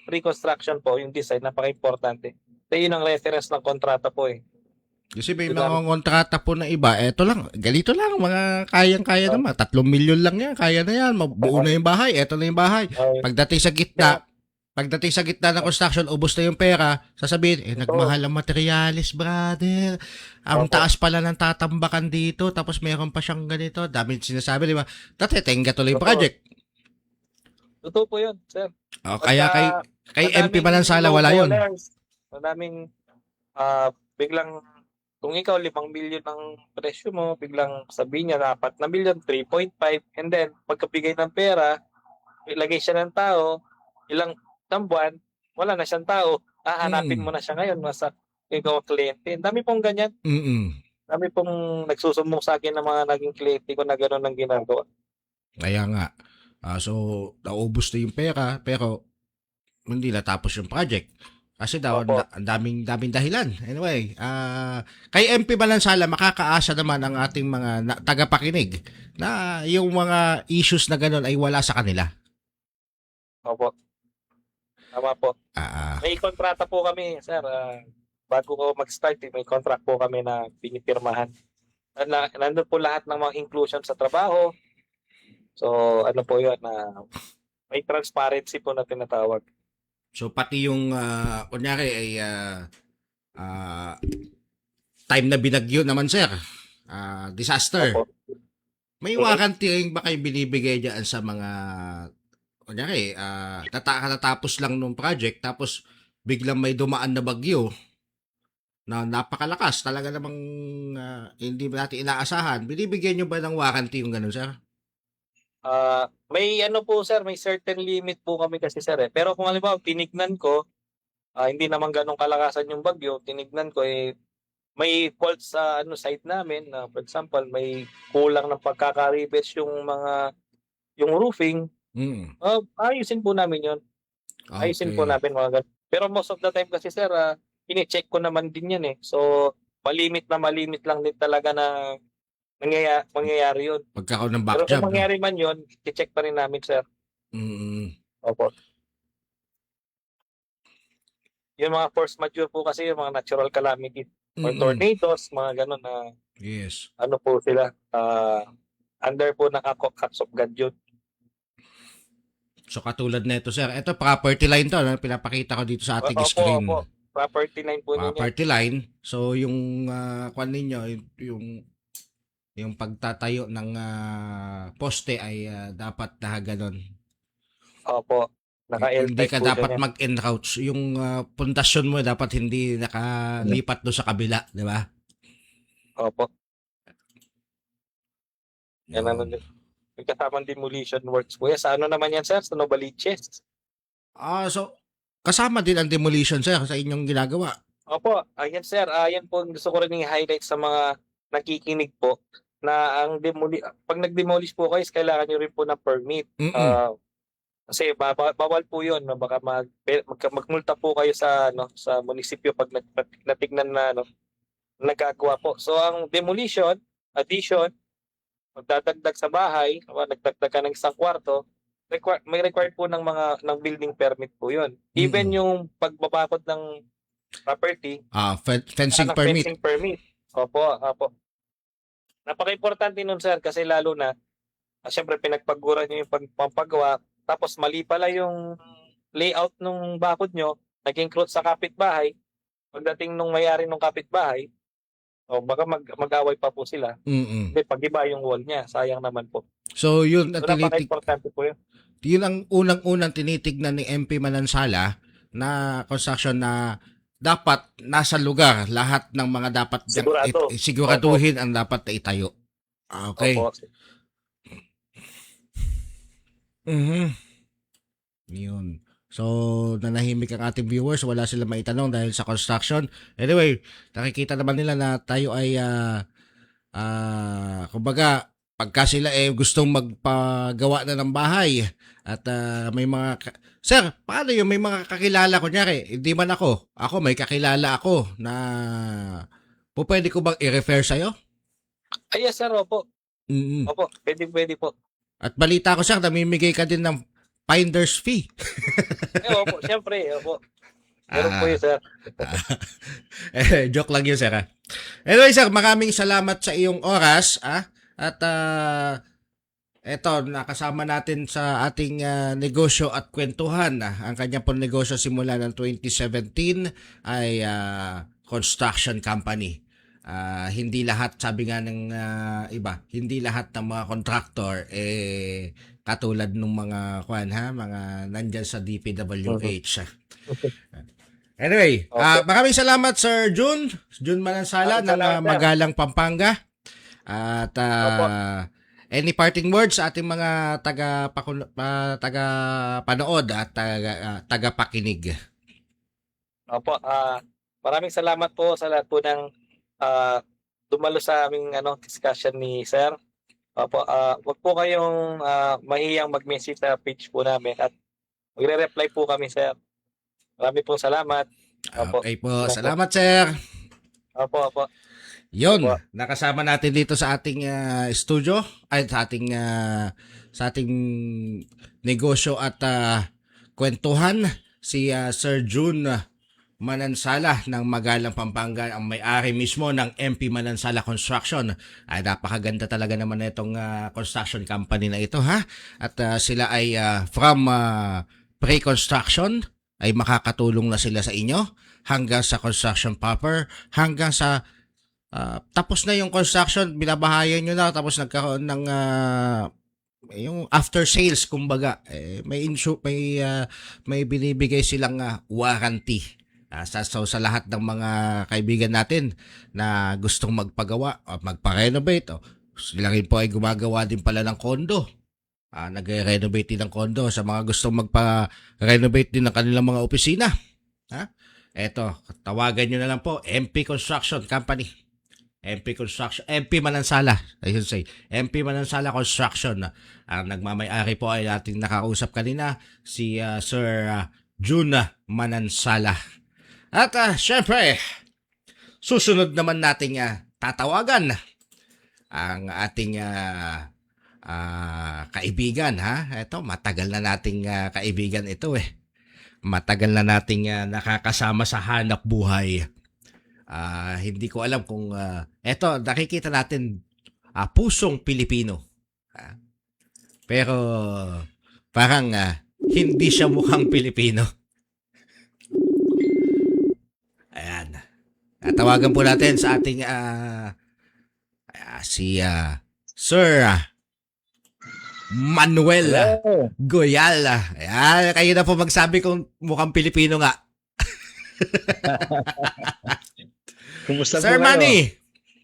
pre-construction po, yung design, napaka-importante. Kasi yun ang reference ng kontrata po eh. kasi may Diba? mga kontrata po na iba, eto lang, ganito lang, mga kayang-kaya naman. 3 milyon lang yan, kaya na yan. Mabuo na yung bahay, eto na yung bahay. Pagdating sa gitna ng construction, ubos na yung pera, sasabihin, nagmahal ang materialis, brother. Ang Opo. taas pala ng tatambakan dito, tapos meron pa siyang ganito. Dami sinasabi, di ba? Tenga tuloy yung Totoo. project. Totoo po yun, sir. Kaya kay MP Manansala, wala yun. Madaming biglang kung ikaw 5 milyon ang presyo mo, biglang sabihin niya 4 na milyon, 3.5, and then pagkabigay ng pera, ilagay siya ng tao, ilang buwan, wala na siyang tao. Hahanapin mo na siya ngayon, ikaw ang kliyente. Ang dami pong ganyan. Mm-mm. Dami pong nagsusumbong sa akin ng mga naging kliyente ko na gano'n ang ginagawa. Kaya nga. So, naubos na yung pera, pero hindi natapos yung project. Kasi daw, Opo. ang daming dahilan. Anyway, kay MP Manansala, makakaasa naman ang ating mga tagapakinig na yung mga issues na gano'n ay wala sa kanila. Opo. Tama po. Ah, May kontrata po kami, sir. Bago ko mag-start, may contract po kami na pinipirmahan. Nandun po lahat ng mga inclusion sa trabaho. So, ano po yun, may transparency po na tinatawag. so, pati yung, kunyari, ay time na binagyo naman, sir. Disaster. Opo. May warranty rin ba kayo binibigay dyan sa mga, kunyari, katatapos lang nung project, tapos biglang may dumaan na bagyo na napakalakas, talaga namang hindi natin inaasahan. Binibigyan nyo ba ng warranty yung ganun, sir? May po sir, may certain limit po kami kasi sir eh. Pero kung halimbawa tinignan ko, hindi naman ganong kalakasan yung bagyo, tinignan ko may fault sa site namin na for example, may kulang ng pagkaka-rivets yung roofing, Mm. ayusin po namin yun. Ayusin po namin mga ganun. Pero most of the time kasi sir, ini-check ko naman din yan eh. So, malimit lang din talaga na mangyayari yun. Pagkakaroon ng Pero back job. kung mangyari man yun, i-check pa rin namin, sir. Mm. Opo. Yung mga force majeure po kasi, yung mga natural calamity, or tornadoes, mga ganun na, Yes. po sila, under po ng acts of God yun. So katulad nito, sir, ito property line to, pinapakita ko dito sa ating screen. Opo. Property line po ninyo. Property line. So yung kwan ninyo, yung pagtatayo ng poste ay dapat na ganon. Opo. Hindi ka dapat mag-encroach. Yung pundasyon mo dapat hindi nakalipat doon sa kabila, di ba? Opo. Yan naman din. May kasamang demolition works po. Sa ano naman yan, sir? Sa Novaliches. So kasama din ang demolition, sir, sa inyong ginagawa. Opo, ayan sir, ayan po gusto ko rin i-highlight sa mga nakikinig po na pag nag-demolish po kayo, kailangan nyo rin po ng permit. Kasi bawal po 'yon, baka magmulta po kayo sa sa munisipyo pag natignan na nagagawa po. So ang demolition, addition, magdadagdag sa bahay, nagdagdag ka ng isang kwarto, may required po ng building permit po 'yon. Even yung pagbabakod ng property, Fencing permit. fencing permit. Opo, opo. Napaka-importante nun, sir, kasi lalo na, syempre pinagpaguran nyo yung pampagawa, tapos mali pala yung layout nung bakod nyo, naging close sa kapitbahay, pagdating nung mayari ng kapitbahay, o baka mag-away pa po sila. Mm. Hindi, pag-iba yung wall niya, sayang naman po. So yun ang So, napaka-importante po yun. yun ang unang-unang tinitignan ni MP Manansala na construction na dapat nasa lugar lahat ng mga dapat Sigurado. siguraduhin ang dapat na itayo. Okay. Opo. Mhm. Yun. So, nanahimik ang ating viewers. Wala sila maitanong dahil sa construction. Anyway, nakikita naman nila na tayo ay kumbaga, pagka sila gustong magpagawa na ng bahay at may mga Sir, paano yun? May mga kakilala, kunyari, hindi man ako may kakilala ako na pwede ko bang i-refer sa'yo? Ay, yes, sir, opo. Mm. Opo, pwede po. At balita ko, sir, namimigay ka din ng finder's fee. Opo, syempre, opo. Meron po yun, sir. Joke lang yun, sir. Anyway, sir, maraming salamat sa iyong oras. At eto, nakasama natin sa ating negosyo at kwentuhan. Ang kanya pong negosyo simula ng 2017 ay construction company. Hindi lahat, sabi nga ng iba, hindi lahat ng mga contractor katulad ng mga mga nandyan sa DPWH. Anyway, maraming salamat Sir Jun Manansala ng Magalang, Pampanga. At any parting words sa ating mga taga-panood at taga-pakinig? Opo, maraming salamat po sa lahat po ng dumalo sa aming discussion ni Sir. Opo, wag po kayong mahiyang mag-message sa page po namin at magre-reply po kami, Sir. Maraming pong salamat. Opo. Okay po, salamat sir. Opo. Yun, nakasama natin dito sa ating studio ay sa ating negosyo at kwentuhan si Sir Jun Manansala ng Magalang, Pampanga, ang may-ari mismo ng MP Manansala Construction. Ay napakaganda talaga naman na itong construction company na ito at sila ay from pre-construction ay makakatulong na sila sa inyo hanggang sa construction proper, hanggang sa tapos na yung construction, binabahayan nyo na, tapos nagkaroon ng yung after sales, kumbaga, may binibigay silang warranty. Sa lahat ng mga kaibigan natin na gustong magpagawa o magpa-renovate, sila rin po ay gumagawa din pala ng kondo. Nagre-renovate din ng kondo sa mga gustong magpa-renovate din ng kanilang mga opisina. Eto, tawagan nyo na lang po, MP Construction Company. MP Manansala, I should say. MP Manansala Construction. Ang nagmamay-ari po ay ating nakausap kanina, si Sir Jun Manansala. At syempre, susunod naman nating tatawagan ang ating kaibigan. Ito, matagal na nating kaibigan ito Matagal na nating nakakasama sa hanap buhay. Hindi ko alam kung eto, nakikita natin pusong Pilipino. Pero parang hindi siya mukhang Pilipino. Ayan. Tawagan po natin sa ating si Sir Manuel Goyal. Ayan, kayo na po magsabi kung mukhang Pilipino nga. Kumusta Sir po kayo? Manny,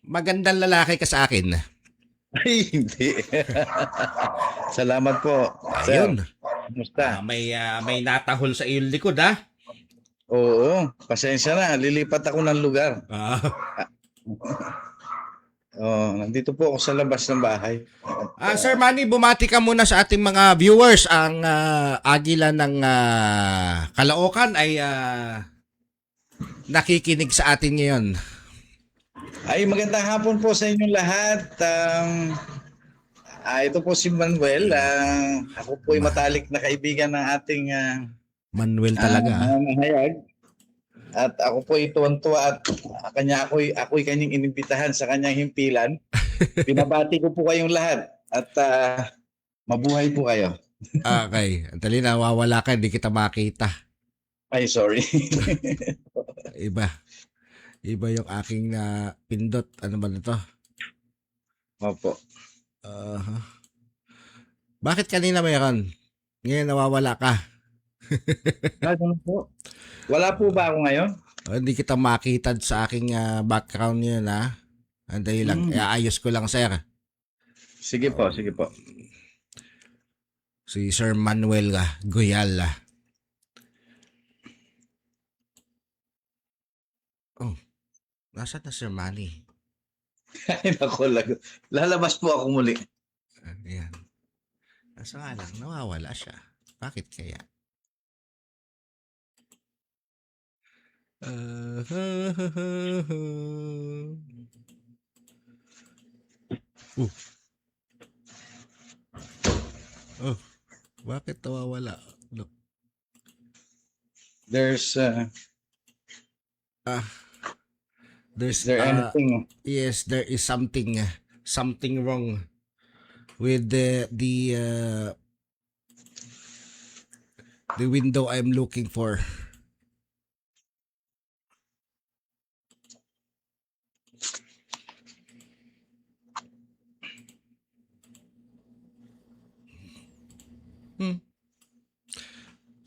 magandang lalaki ka sa akin. Ay, hindi. Salamat po. Ayun. Sir, kumusta? May natahol sa iyong likod, Oo, pasensya na. Lilipat ako ng lugar. Nandito po ako sa labas ng bahay. Sir Manny, bumati ka muna sa ating mga viewers. Ang Agila ng Caloocan ay nakikinig sa atin ngayon. Ay, magandang hapon po sa inyong lahat. Ito po si Manuel. Ako po ay matalik na kaibigan ng ating Manuel talaga. mahayag. At ako po tuwan-tuwa at ako'y kanyang inimbitahan sa kanyang himpilan. Pinabati ko po kayong lahat at mabuhay po kayo. Okay. Dali, nawawala ka, hindi kita makita. Ay, sorry. Iba. Iba yung aking pindot. Ano ba na to? Opo. Bakit kanina mayroon? Ngayon nawawala ka. Ano po? Wala po ba ako ngayon? Hindi kita makita sa aking background yun, ha? Andali lang. Ayos ko lang, sir. Sige po, sige po. Si Sir Manuel Goyal. Oh, nasaan na Sir Manny? Ay, naku, lalabas po ako muli. Ayan. Nasa nga lang, nawawala siya. Bakit kaya? Oh, bakit nawawala? Look. There's There's is there anything? yes, there is something wrong with the window I'm looking for.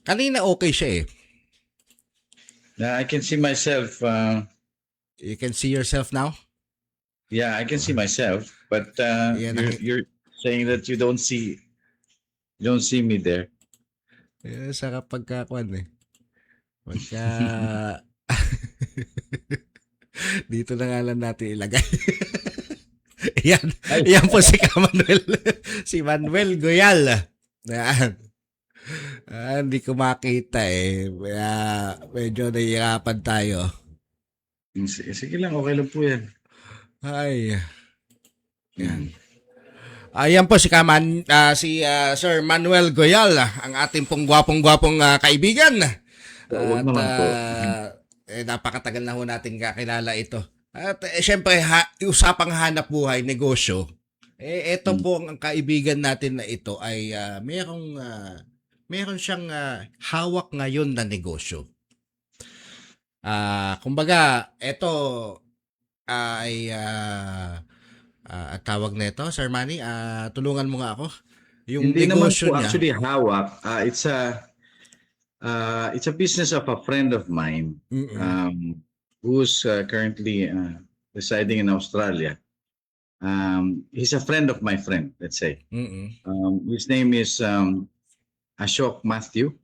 Kanina okay siya eh. I can see myself. You can see yourself now? Yeah, I can see myself, but Yeah, you're saying that you don't see me there. Sarap pagkakuan eh. Pagka... Dito na nga lang natin ilagay. Yan. Yan po si Manuel. Si Manuel Goyal. Yan. Hindi ko makita eh. Kaya medyo nahihirapan tayo. Sige lang, okay lang po yan. Ay. Yan. Ayan po si Sir Manuel Goyal, ang ating pong gwapong-gwapong kaibigan. Huwag naman po. Napakatagal na ho natin kakilala ito. At syempre, usapang hanap buhay, negosyo. Ito po ang kaibigan natin na ito ay meron siyang hawak ngayon na negosyo. Kumbaga, ito ay tawag na ito, Sir Manny, tulungan mo nga ako. Yung Hindi naman negosyo po niya. actually hawak. It's a business of a friend of mine who's currently residing in Australia. He's a friend of my friend, let's say. His name is Ashok Matthew,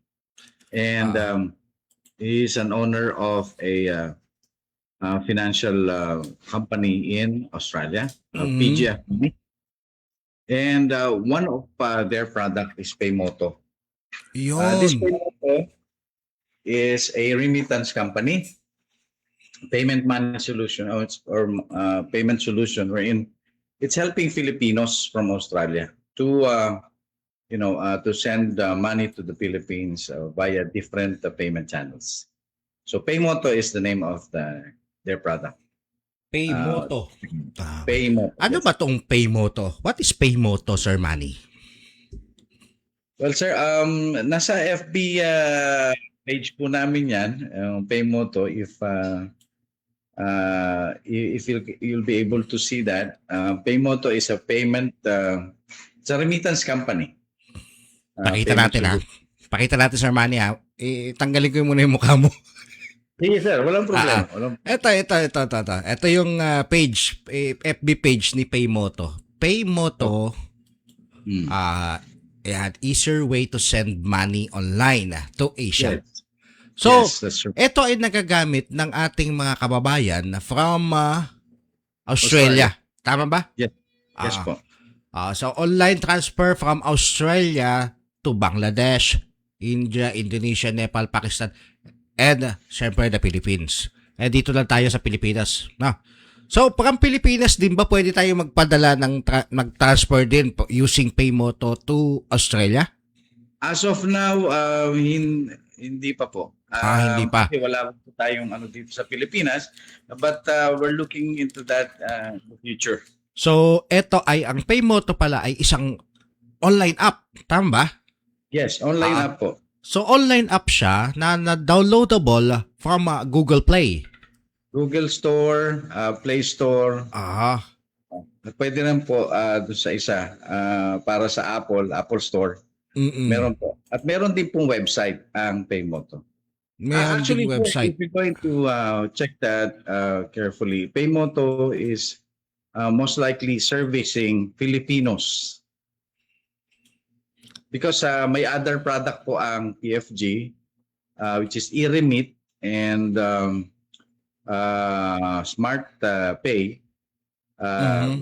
and he's an owner of a financial company in Australia, PGF. And one of their product is Paymoto. This Yun. Paymoto is a remittance company, payment management solution, or payment solution wherein it's helping Filipinos from Australia to to send money to the Philippines via different payment channels. So Paymoto is the name of their product. Paymoto. Paymoto. Ano ba tong Paymoto? What is Paymoto, Sir Manny? Well, sir, nasa FB page po namin yan, Paymoto. If you'll be able to see that, Paymoto is a payment, it's a remittance company. Pakita natin ha. Pakita natin, Sir Manny ha. Tanggalin ko muna yung mukha mo. Sige, sir, walang problema. Ito yung page, FB page ni Paymoto. Paymoto, easier way to send money online to Asia. Yes. So, Yes, that's true. ito ay nagagamit ng ating mga kababayan from Australia. Tama ba? Yes. Yes po. So, online transfer from Australia to Bangladesh, India, Indonesia, Nepal, Pakistan, and syempre the Philippines. Dito lang tayo sa Pilipinas. No? So, from Pilipinas din ba pwede tayo magpadala ng mag-transfer din using Paymoto to Australia? As of now, hindi pa po. Hindi pa. Kasi wala po tayong ano dito sa Pilipinas, but we're looking into that in the future. So, eto ay, ang Paymoto pala ay isang online app. Tama ba? Yes, online app po. So, online app siya na downloadable from Google Play. Google Store, Play Store. Pwede rin po doon sa isa para sa Apple Store. Meron po. At meron din pong website ang Paymoto. Meron Actually, din website. if you're going to check that carefully, Paymoto is most likely servicing Filipinos. Because may other product po ang PFG, which is e-remit and Smart Pay,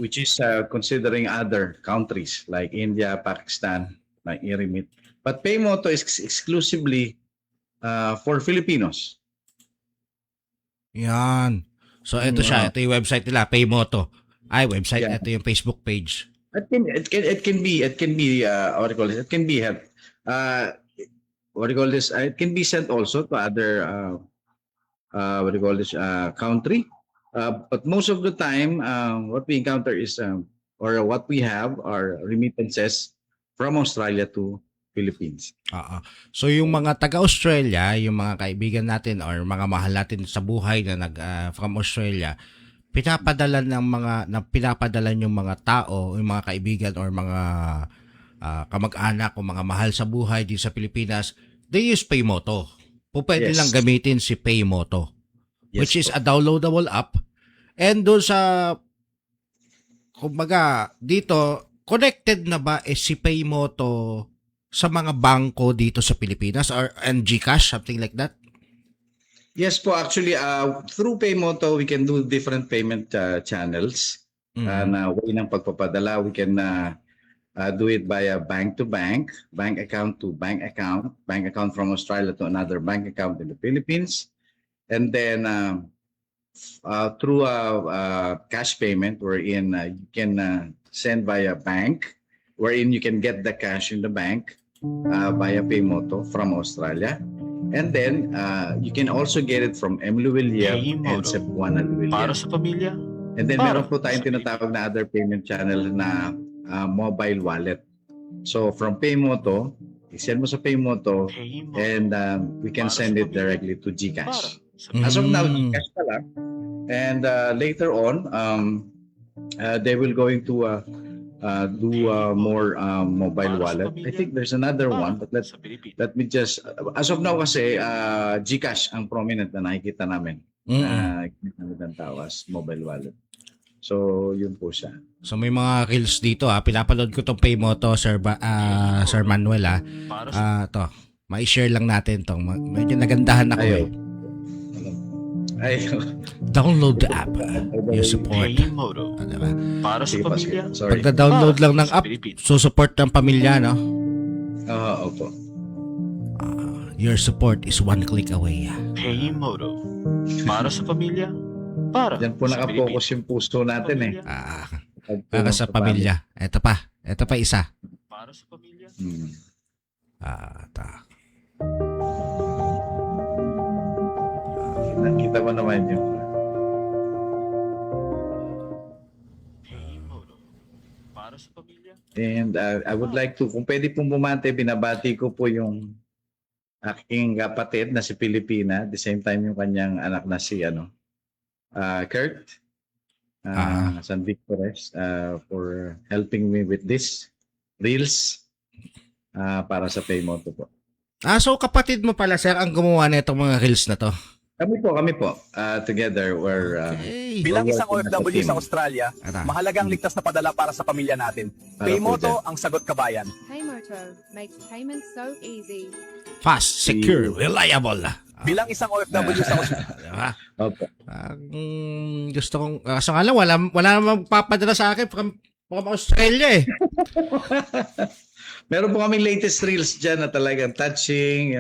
which is considering other countries like India, Pakistan, like e-remit. But Paymoto is exclusively for Filipinos. Yan. So, ito siya. Ito yung website nila, Paymoto. Ay, website. Yeah. Ito yung Facebook page. It can be what do you call it? It can be what do you call this? It can be sent also to other what do you call this country. But most of the time, what we encounter is or what we have are remittances from Australia to Philippines. So yung mga taga-Australia, yung mga kaibigan natin or mga mahal natin sa buhay na from Australia, pinapadala yung mga tao, yung mga kaibigan or mga kamag-anak o mga mahal sa buhay dito sa Pilipinas, they use Paymoto. Pwede lang gamitin si Paymoto, which is a downloadable app. And doon sa, kumbaga, dito, connected na ba si Paymoto sa mga bangko dito sa Pilipinas or GCash, something like that? Yes po, actually, through Paymoto, we can do different payment channels. Na way ng pagpapadala, we can do it via bank to bank, bank account to bank account from Australia to another bank account in the Philippines. And then through cash payment, wherein you can send via bank, wherein you can get the cash in the bank via Paymoto from Australia. And then, you can also get it from Emily William and Cebuana William. Para sa pamilya. And then, meron po tayong tinatawag na other payment channel na mobile wallet. So, from Paymoto, i-send mo sa Paymoto and we can send it directly to GCash. As of now, GCash pa lang. And later on, they will going to do more mobile wallet. I think there's another one, but let me just, as of now kasi, GCash ang prominent na nakikita namin. Nakikita tao as mobile wallet. So, yun po siya. So, may mga reels dito pinapanood ko tong Paymoto, Sir Manuel to, mai-share lang natin tong, medyo nagandahan ako Download the app. You support. Paymoto. Diba? Para sa pamilya. Sorry. Pagda-download lang ng app, susupport ng pamilya, no? Opo. Your support is one click away. Paymoto. Para sa pamilya. Para Yan po sa nakapokus yung puso natin Para sa pamilya. Ito pa isa. Para sa pamilya. Nakita mo naman yun. Paymoto. Para sa pamilya. And I would like to, kung pwede pong bumati, binabati ko po yung aking kapatid na si Pilipina, at the same time yung kanyang anak na si Kurt San Victores for helping me with this reels para sa Paymoto po. So kapatid mo pala, sir, ang gumawa na itong mga reels na to? Kami po together we're bilang isang OFW sa Australia, mahalagang ligtas na padala para sa pamilya natin. Paymoto ang sagot kabayan. Paymoto makes payments so easy. Fast, secure, reliable. Bilang isang OFW sa Australia. Diba? Opo. Gusto kong, kaso nga lang, wala namang papadala sa akin from Australia Meron po kaming latest reels dyan na talagang touching,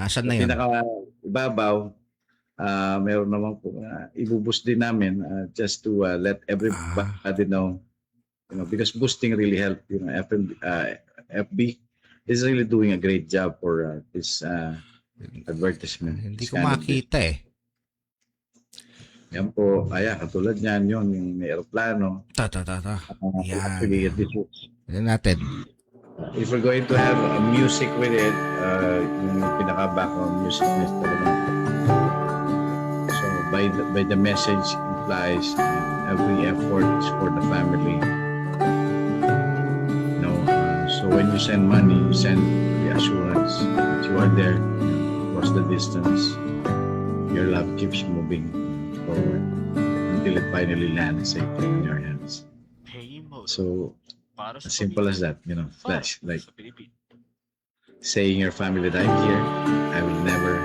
saan na yun? Pinaka-ibabaw. Meron naman po ibuboost din namin just to let everybody know, because boosting really help. FB is really doing a great job for this advertisement. Hindi This ko kind of makita eh. Yan po, katulad niyan yun, yung may aeroplano. Ta. Actually, Yan. this is, Yan natin. if we're going to have a music with it, yung pinaka-background music is talaga. So, by the message implies every effort is for the family. So when you send money, you send the assurance that you are there across the distance. Your love keeps moving forward until it finally lands safely in your hands. Paymoto. So Para sa as simple as pamilya. that, you know, Para that's like sa Pilipinas. saying your family that I'm here, I will never,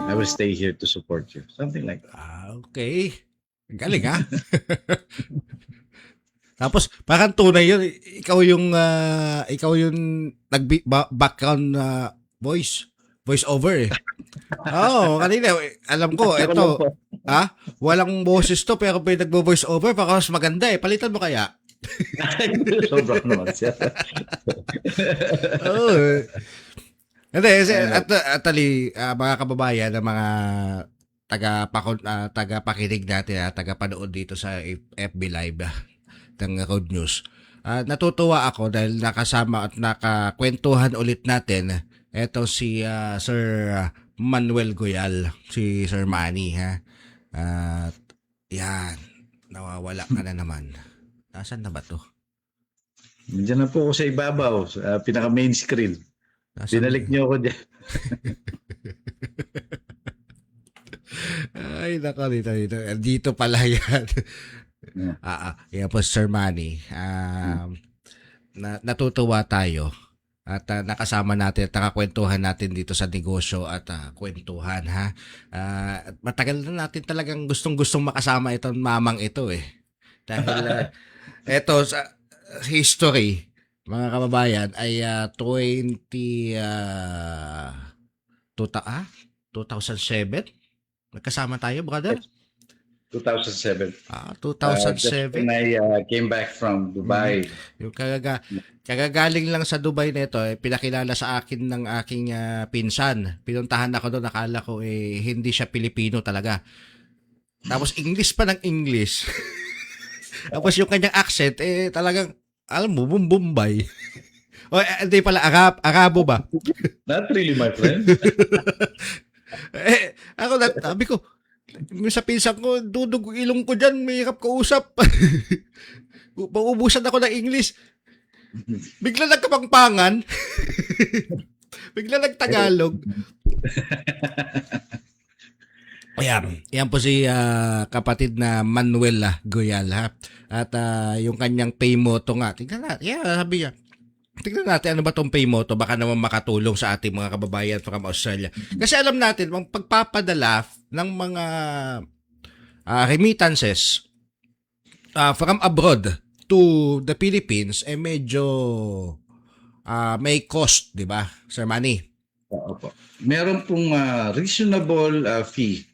I will stay here to support you. Something like that. Okay. Galing ha. Tapos parang tunay yun. Ikaw yung background voice over eh. Oo, kanina alam ko ito. Walang boses to pero may nagvo-voice over para mas maganda eh. Palitan mo kaya? Sobrang naman siya. Oo. Hindi, actually, mga kababayan na mga taga-pakinig natin, taga-panood dito sa FB Live ng Road News. Natutuwa ako dahil nakasama at nakakwentuhan ulit natin eto si Sir Manuel Goyal, si Sir Manny ha. At yan, nawawala ka na naman. Nasaan na ba to? Nandiyan na po ako sa ibabaw, sa pinaka main screen. Binalik niyo ako dyan. Ay, nako, dito. Dito pala yan. Yan po, Sir Manny. Natutuwa tayo at nakasama natin at nakakwentuhan natin dito sa negosyo at kwentuhan ha. At matagal na natin talagang gustong-gustong makasama itong mamang ito eh. Dahil ito sa history, mga kababayan, ay 2007? Nagkasama tayo, brother? 2007. 2007. Just when I came back from Dubai. Yung kagagaling lang sa Dubai nito, pinakilala sa akin ng aking pinsan. Pinuntahan ako doon, nakala ko hindi siya Pilipino talaga. Tapos English pa ng English. Tapos yung kanyang accent, talagang, alam mo, Bombay. O, hindi pala, Arabo ba? Not really, my friend. Ako, sabi ko, sa pinsan ko, dudog ilong ko dyan, may hirap kausap. Paubusan ako ng English. Bigla nagkapangpangan. Bigla nagtagalog. Yan po si kapatid na Manuel Goyal ha. At yung kanyang Paymoto nga. Tingnan natin. Sabi niya. Tingnan natin ano ba tong Paymoto. Baka naman makatulong sa ating mga kababayan from Australia. Kasi alam natin, ang pagpapadala ng mga remittances from abroad to the Philippines medyo may cost, di ba, Sir Manny? Opo. Meron pong reasonable fee.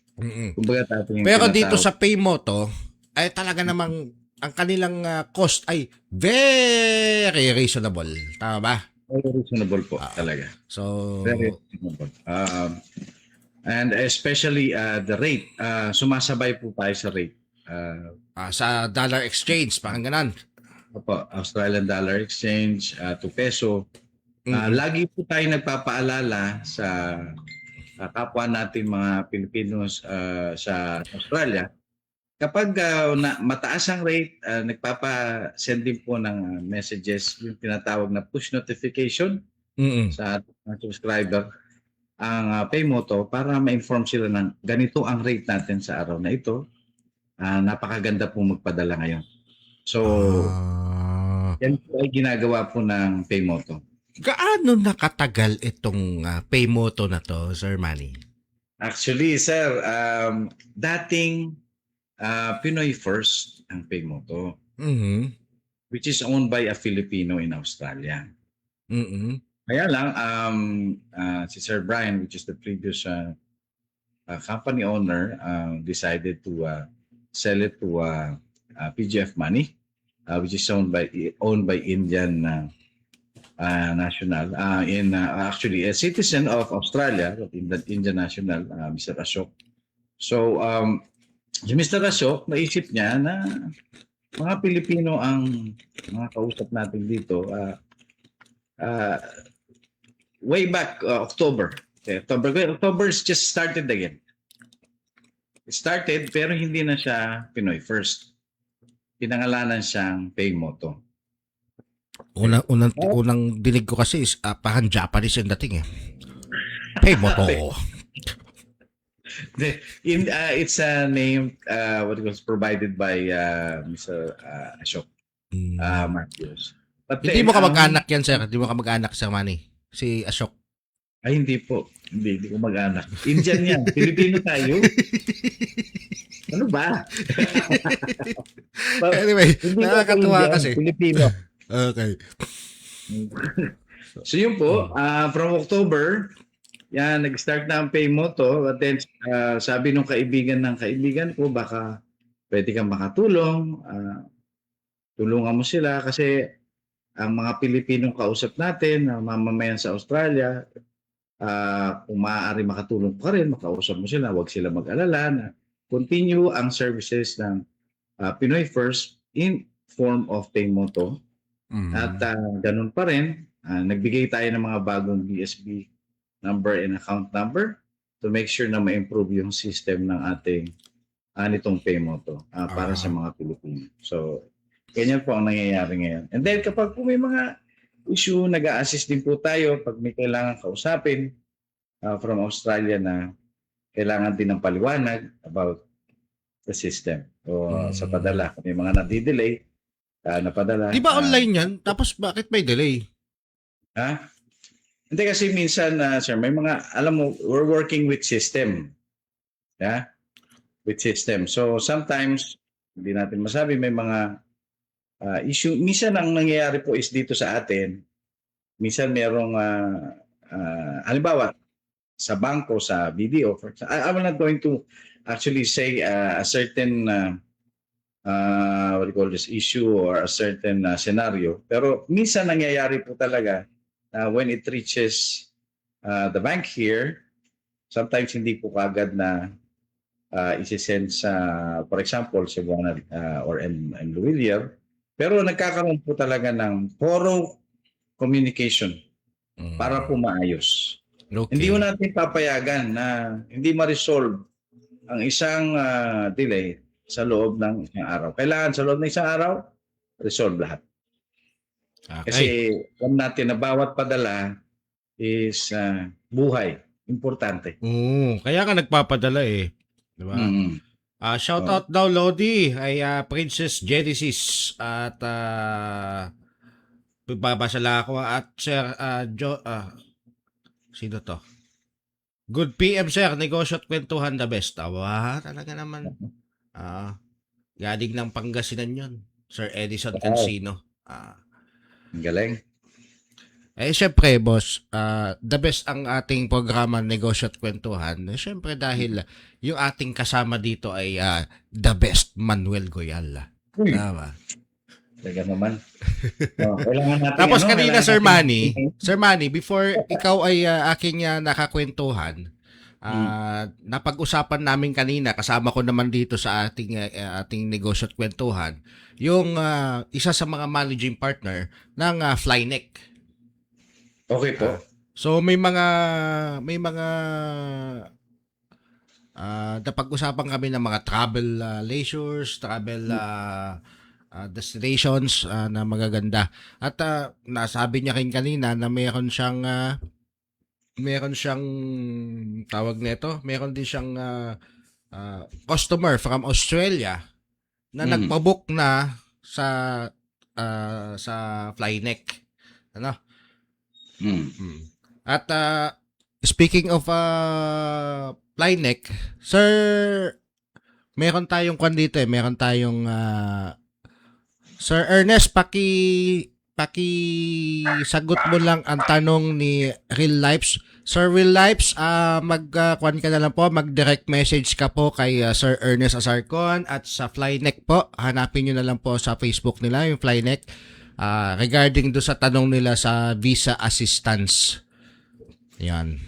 Kumbaga, pero dito sa Paymoto ay talaga namang ang kanilang cost ay very reasonable. Tama ba? Very reasonable po talaga. So, very reasonable. And especially the rate. Sumasabay po tayo sa rate. sa dollar exchange, parang ganan. Opo, Australian dollar exchange to peso. Lagi po tayo nagpapaalala sa kapwa natin mga Pilipinos sa Australia. Kapag mataas ang rate, nagpapa-send din po ng messages, yung tinatawag na push notification sa subscriber, ang Paymoto, para ma-inform sila ng ganito ang rate natin sa araw na ito. Napakaganda po magpadala ngayon. So, yan po ay ginagawa po ng Paymoto. Gaano nakatagal itong Paymoto na to, Sir Manny? Actually, sir, dating Pinoy First ang Paymoto, which is owned by a Filipino in Australia. Kaya lang, si Sir Brian, which is the previous company owner, decided to sell it to PGF Money, which is owned by Indian national, actually a citizen of Australia, but in the Indian national, Mr. Ashok. So, si Mr. Ashok, naisip niya na mga Pilipino ang mga kausap natin dito. Way back October. Okay, October just started again. It started pero hindi na siya Pinoy first. Pinangalanan siyang Paymoto. Unang dinig ko kasi is parang Japanese yung dating eh. Paymoto. It's a name what was provided by Mr. Ashok Matthews. But Hindi mo ka mag-anak yan, sir. Hindi mo ka mag-anak, Sir Manny. Si Ashok. Ay, hindi po. Hindi ko mag-anak. Indian yan. Pilipino tayo. Ano ba? Anyway, Hindi ko nakakatuwa Indian, kasi. Pilipino. Okay. So yun po, from October, yan, nag-start na ang Paymoto. But then, sabi nung kaibigan ng kaibigan ko, baka pwede kang makatulong. Tulungan mo sila kasi ang mga Pilipinong kausap natin, na mamamayan sa Australia, kung maaari makatulong ka rin, makausap mo sila, huwag sila mag-alala na continue ang services ng Pinoy First in form of Paymoto. At ganun pa rin, nagbigay tayo ng mga bagong BSB number and account number to make sure na ma-improve yung system ng ating nitong Paymoto para sa mga Pilipino. So, ganyan po ang nangyayari ngayon. And then kapag po may mga issue, nag-a-assist din po tayo pag may kailangan kausapin from Australia na kailangan din ng paliwanag about the system o sa padala. Kung may mga nadidelay, napadala. Di ba online yan? Tapos bakit may delay? Hindi kasi minsan, sir, may mga, alam mo, we're working with system. Yeah? With system. So sometimes, hindi natin masabi, may mga issue. Minsan ang nangyayari po is dito sa atin, minsan merong, halimbawa, sa bangko, sa BDO, I'm not going to actually say a certain what do you call this issue or a certain scenario. Pero minsan nangyayari po talaga when it reaches the bank here, sometimes hindi po kagad na isi-send sa, for example, Cebuana or in Luwilier. Pero nagkakaroon po talaga ng thorough communication para po maayos. Okay. Hindi mo natin papayagan na hindi ma-resolve ang isang delay sa loob ng isang araw. Kailangan sa loob ng isang araw, resolve lahat. Okay. Kasi alam natin na bawat padala is buhay. Importante. Kaya ka nagpapadala eh. Diba? Shout out daw Lodi ay Princess Genesis at babasa lang ako at Sir sino to? Good PM sir, negosyo at kwentuhan the best. Talaga naman. Galing ng Pangasinan yun. Sir Edison Cancino. Galing. Syempre, boss, the best ang ating programa Negosyo at Kwentuhan. Syempre dahil yung ating kasama dito ay the best Manuel Goyal. Tama. Talaga naman. Kailangan natin, Tapos kanina, Sir Manny, before ikaw ay aking nakakwentuhan, napag-usapan namin kanina, kasama ko naman dito sa ating Negosyo at Kwentuhan, yung isa sa mga managing partner ng Flyneck. Okay po. So may mga napag-usapan kami ng mga travel leisures, travel destinations na magaganda. At nasabi niya rin kanina na meron siyang tawag nito, meron din siyang customer from Australia na nagpabook na sa Flyneck. Ano? At speaking of Flyneck, sir, meron tayong kwan dito eh. Meron tayong Sir Ernest, sagot mo lang ang tanong ni Real Lives. Sir Real Lives, kwan ka na lang po, mag-direct message ka po kay Sir Ernest Asarcon at sa Flyneck po. Hanapin nyo na lang po sa Facebook nila, yung Flyneck. regarding do sa tanong nila sa visa assistance. Yan.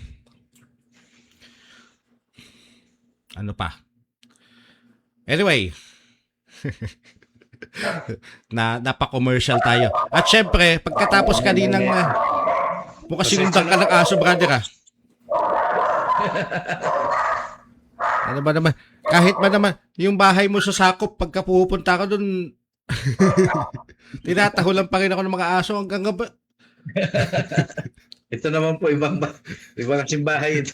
Ano pa? Anyway, napa-commercial tayo. At syempre, pagkatapos kaninang mukhang sinundan ka ng aso, brother, ah. Ano ba naman? Kahit ba naman, yung bahay mo sa sakop, pagka pupunta ka dun, tinatahulan pa rin ako ng mga aso hanggang gaba. Ito naman po, ibang kasing bahay ito.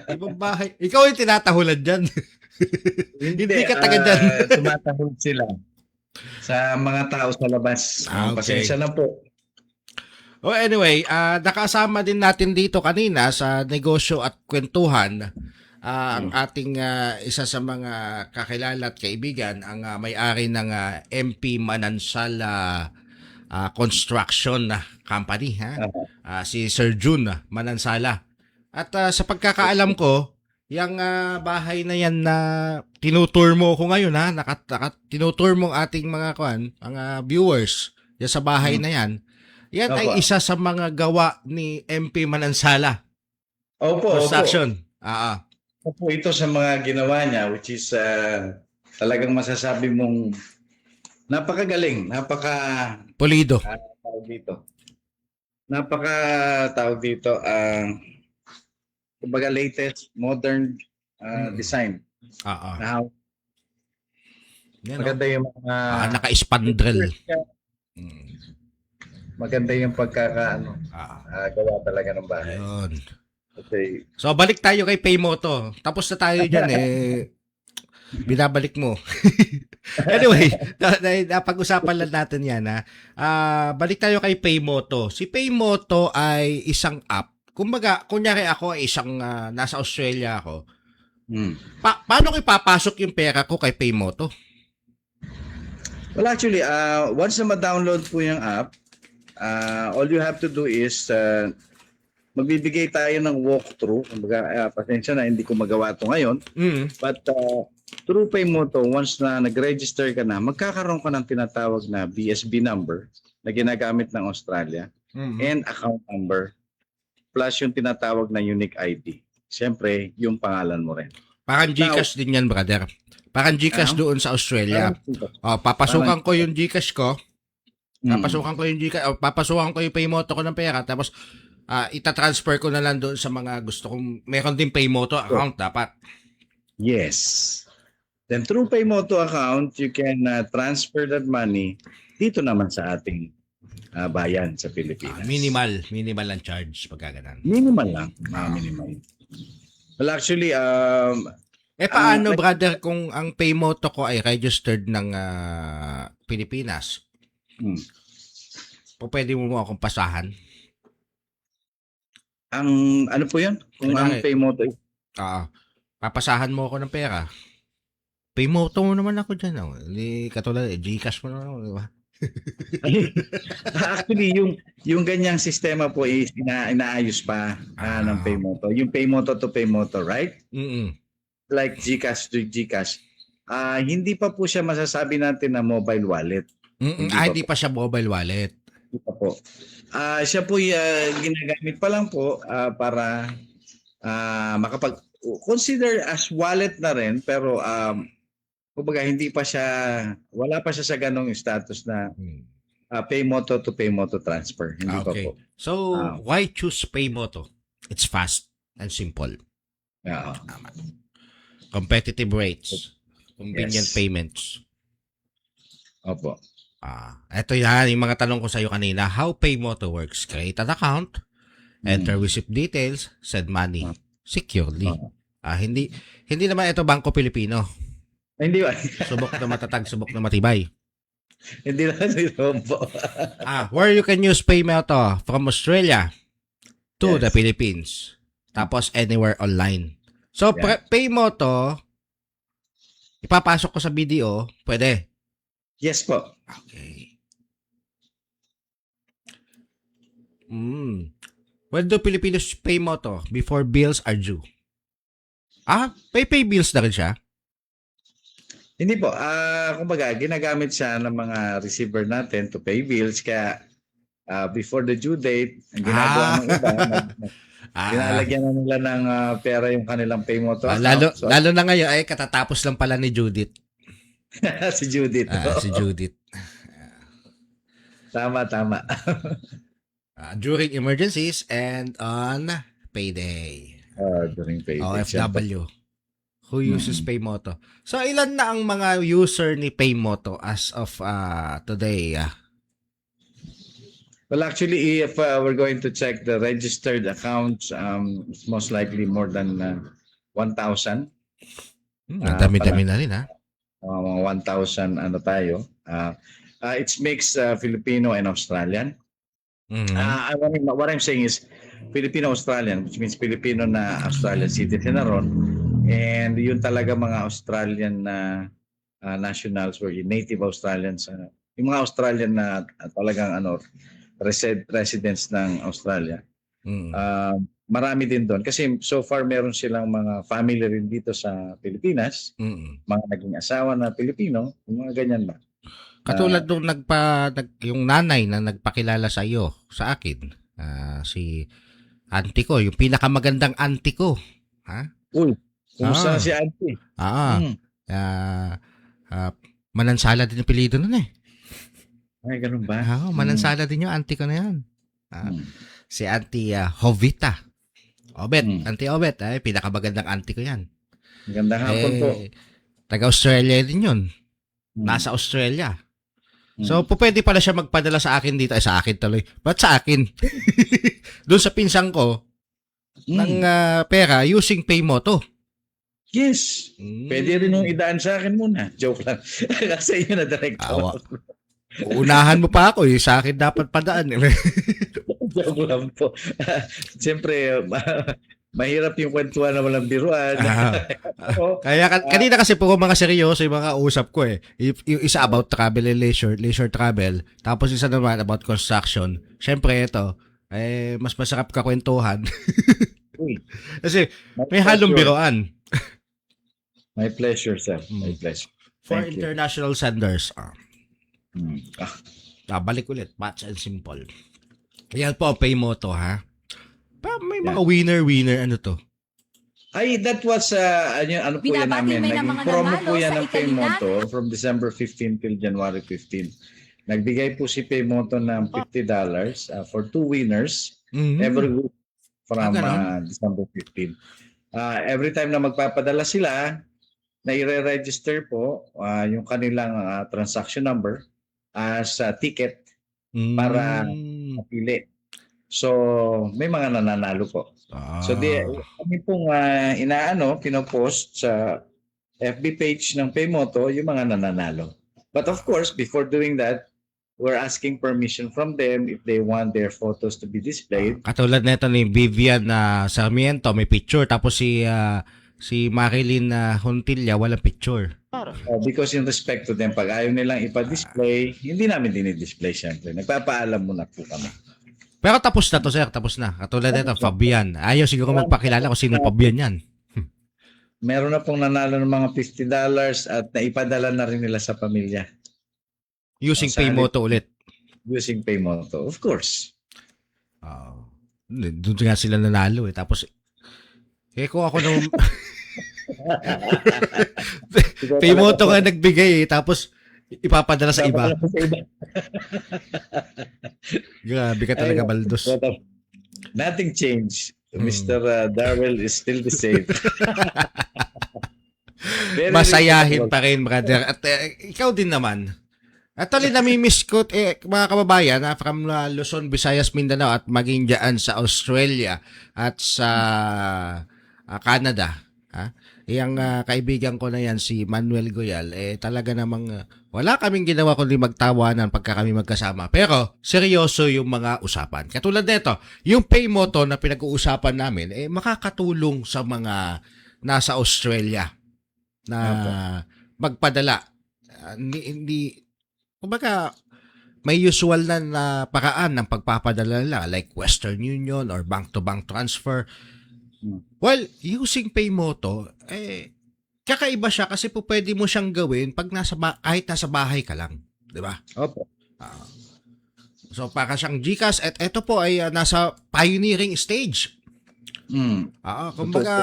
Ibang bahay. Ikaw yung tinatahulan dyan. Hindi ka taga dyan. Tumatahol sila sa mga tao sa labas. Okay. Pasensya na po. Oh, anyway, nakasama din natin dito kanina sa negosyo at kwentuhan ang ating isa sa mga kakilala at kaibigan, ang may-ari ng MP Manansala Construction Company, si Sir June Manansala. At sa pagkakaalam ko, yung bahay na yan na tinutour mo ko ngayon, tinutour mo ang ating mga viewers yan sa bahay na yan. Yan ay isa sa mga gawa ni MP Manansala Construction. Opo, ito sa mga ginawa niya, which is talagang masasabi mong napakagaling, pulido. Tawag dito, kumbaga latest modern design. Now, maganda yung mga naka-spandrel. Maganda yung gawa talaga ng bahay. Yun. Okay. So, balik tayo kay Paymoto. Tapos na tayo dyan binabalik mo. Anyway, napag-usapan lang natin yan. Balik tayo kay Paymoto. Si Paymoto ay isang app. Kumbaga, kunyari ako ay isang nasa Australia ako. Paano ko ipapasok yung pera ko kay Paymoto? Well, actually, once na ma-download po yung app, all you have to do is magbibigay tayo ng walkthrough. Kumbaga, pasensya na, hindi ko magawa ito ngayon. But through Paymoto, once na nag-register ka na, magkakaroon ka ng tinatawag na BSB number na ginagamit ng Australia and account number plus yung tinatawag na unique ID. Siyempre, yung pangalan mo rin. Parang GCash din yan, brother. Parang GCash doon sa Australia. Papasukan ko yung GCash ko. Papasukan ko yung Paymoto ko ng pera. Tapos, itatransfer ko na lang doon sa mga gusto kong, meron din Paymoto account dapat. Yes. Then through Paymoto account, you can transfer that money dito naman sa ating bayan sa Pilipinas. Minimal ang charge pagkaganan. Minimal lang. Minimal. Well, actually, paano, brother, kung ang Paymoto ko ay registered ng Pilipinas? Pwede mo akong pasahan? Ang ano po yan? Kung ang Paymoto papasahan mo ako ng pera. Paymoto mo naman ako dyan. Hindi katulad, GCash mo naman ako, di ba? Actually, yung ganyang sistema po is inaayos pa ng Paymoto. Yung Paymoto to Paymoto, right? Like GCash to GCash. Hindi pa po siya masasabi natin na mobile wallet. Hindi pa siya mobile wallet. Hindi pa po. Siya po ginagamit pa lang po para consider as wallet na rin, pero kumbaga wala pa siya sa ganong status na Paymoto to Paymoto transfer. Hindi pa po. So, why choose Paymoto? It's fast and simple. Competitive rates. Convenient payments. Opo. Ito yan, yung mga tanong ko sa iyo kanina. How Paymoto works? Create an account, enter receipt details, send money securely. Hindi naman ito Bangko Pilipino. Hindi ba? Subok na matatag, subok na matibay. Hindi naman ito po. Where you can use Paymoto from Australia to the Philippines. Tapos anywhere online. So, Paymoto, ipapasok ko sa video, pwede? Yes po. Okay. When do Filipinos Paymoto before bills are due? Pay bills na rin siya? Hindi po, kumbaga ginagamit siya ng mga receiver natin to pay bills kaya before the due date, ang ginagawa ng iba, ginalagyan na nila ng pera yung kanilang Paymoto lalo, account. So, lalo na ngayon, ay katatapos lang pala ni Judith. si Judith. Si Judith. Tama. During emergencies and on payday. During payday. OFW who uses Paymoto. So, ilan na ang mga user ni Paymoto as of today? Well, actually, if we're going to check the registered accounts, it's most likely more than 1,000. Ang dami-dami na rin, ha? Mga 1,000 ano tayo. It makes Filipino and Australian. What I'm saying is Filipino-Australian, which means Filipino na Australian citizen na ron. And yun talaga mga Australian na nationals or native Australians. Yung mga Australian na talagang residents ng Australia. Marami din doon. Kasi so far meron silang mga family rin dito sa Pilipinas. Mga naging asawa na Pilipino. Yung mga ganyan ba. Katulad nung yung nanay na nagpakilala sa iyo, sa akin, si auntie ko, yung pinakamagandang auntie ko. Ha? Uy, kumusta si auntie? Manansala din yung apelyido nun eh. Ay, ganun ba? Manansala din yung auntie ko na yan. Si auntie Jovita. Obet, auntie Obet, pinakamagandang auntie ko yan. Magandang hapon po. Taga-Australia din yun. Nasa Australia. So, pwede pala siya magpadala sa akin dito. Sa akin tuloy. Ba't sa akin? Doon sa pinsang ko, ng pera using Paymoto. Yes. Pwede rin yung idaan sa akin muna. Joke lang. Kasi yun na director. Unahan mo pa ako. Sa akin dapat padaan. Joke lang po. Siyempre, mahirap yung kwentuhan na walang biruan. Kaya kanina kasi puro mga seryoso yung mga usap ko eh. Yung isa about travel and leisure travel. Tapos isa naman about construction. Siyempre ito, mas masarap ka kwentuhan. Kasi may halong biruan. My pleasure, sir. My pleasure. For Thank international senders. Balik ulit. Match and simple. Yan po, Paymoto ha. May mga winner, ano to? Ay, that was, ano po yan namin. Naging promo po yan ng Paymoto from December 15 till January 15. Nagbigay po si Paymoto ng $50 for 2 winners every week from December 15. Every time na magpapadala sila, na i-register po yung kanilang transaction number as ticket para mapili. So, may mga nananalo po. So, kami pong pinopost sa FB page ng Paymoto yung mga nananalo. But of course, before doing that, we're asking permission from them if they want their photos to be displayed. Katulad nito ni Vivian Sarmiento, may picture. Tapos si Marilyn Huntilla, walang picture. Because in respect to them, pag ayaw nilang ipa-display, hindi namin dinidisplay siyempre. Nagpapaalam muna po kami. Pero tapos na to, sir. Tapos na. Katulad nito, Fabian. Ayaw siguro magpakilala kung sino Fabian yan. Meron na pong nanalo ng mga $50 at naipadala na rin nila sa pamilya. Using Paymoto ulit. Using Paymoto, of course. Doon nga sila nanalo eh. Tapos, kung ako nung... Paymoto nga nagbigay eh. Tapos, ipapadala sa iba. Grabe ka talaga, Baldos. Nothing changed. Mr. Darrell is still the same. Masayahin pa rin, brother. At ikaw din naman. Actually, namimiss ko, mga kababayan, from Luzon, Visayas, Mindanao, at maging dyan sa Australia at sa Canada. Yung kaibigan ko na yan, si Manuel Goyal, talaga namang wala kaming ginawa kundi magtawanan pagka kami magkasama. Pero, seryoso yung mga usapan. Katulad nito, yung Paymoto na pinag-uusapan namin, makakatulong sa mga nasa Australia na magpadala. Kumbaga, may usual na paraan ng pagpapadala nila like Western Union or bank-to-bank transfer. Well, using Paymoto, kakaiba siya kasi po pwede mo siyang gawin pag kahit nasa bahay ka lang. Di ba? Opo. So, para siyang GCash at ito po ay nasa pioneering stage. Kumbaga,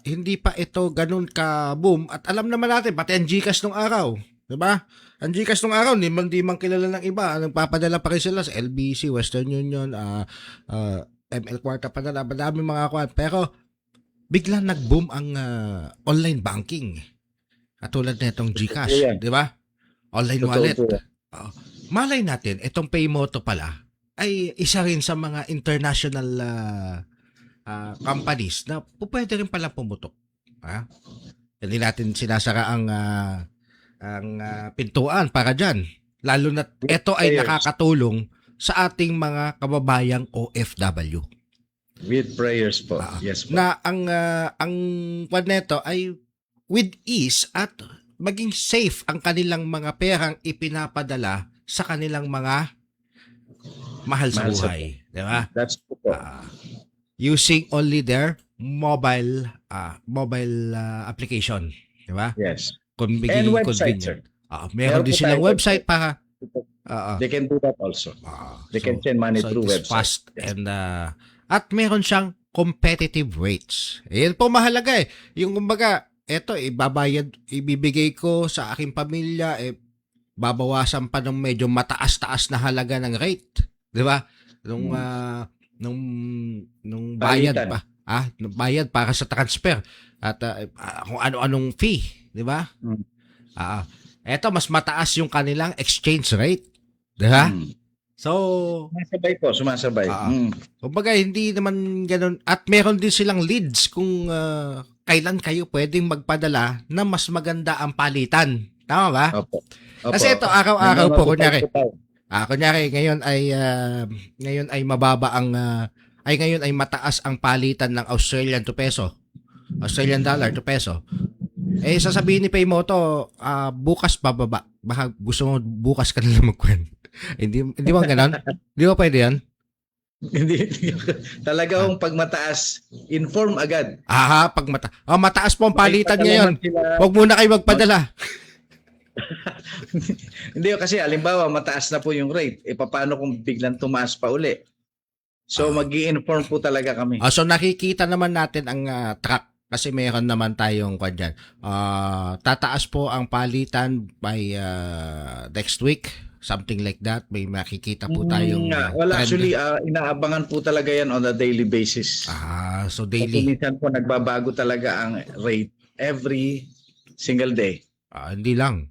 hindi pa ito ganun ka-boom. At alam naman natin, pati ang GCash nung araw. Diba? Ang GCash nung araw, di man kilala ng iba. Nagpapadala pa rin sila sa LBC, Western Union, ML Kwarta padala, madami mga kwan. Pero, biglang nag-boom ang online banking. Katulad na itong GCash. Diba? Online wallet. Malay natin, itong Paymoto pala ay isa rin sa mga international companies na pwede rin pala pumutok. Hindi natin sinasara ang pintuan para dyan. Lalo na ito ay nakakatulong sa ating mga kababayang OFW. With prayers po. Yes po. Na ang kwan neto ay with ease at maging safe ang kanilang mga perang ipinapadala sa kanilang mga mahal sa buhay. Diba? That's po. Using only their mobile application. Diba? Yes. And website, sir. Meron din silang website para they can do that also. They can send money through it's website. fast and at meron siyang competitive rates. Yan po mahalaga eh. Yung kumbaga, eto ibibigay ko sa aking pamilya, babawasan pa ng medyo mataas-taas na halaga ng rate. Di ba? Nung bayad Palitan. pa. Nung bayad para sa transfer. At kung ano-anong fee. Di ba? Eto, mas mataas yung kanilang exchange rate. Di ba? So, Sumasabay. kumbaga, hindi naman ganun. At meron din silang leads kung kailan kayo pwedeng magpadala na mas maganda ang palitan. Tama ba? Opo. Kasi ito araw-araw po kunyari ngayon ay mababa ang ngayon ay mataas ang palitan ng Australian dollar to peso. Sasabihin ni Paymoto, bukas bababa. Baka gusto mo bukas ka na lang magkwen. hindi ba ganoon? Di ba pwede 'yan? Hindi. Talaga pag mataas, inform agad. Pag mataas po ang palitan ngayon. Huwag muna kayo magpadala. Hindi kasi halimbawa mataas na po yung rate, paano kung biglang tumaas pa uli? So magi-inform po talaga kami. So nakikita naman natin ang track kasi meron naman tayong kanya. Tataas po ang palitan by next week, something like that. May makikita po tayong Well, trend. actually inaabangan po talaga yan on a daily basis. So Kasi daily. minsan po nagbabago talaga ang rate every single day. Hindi lang.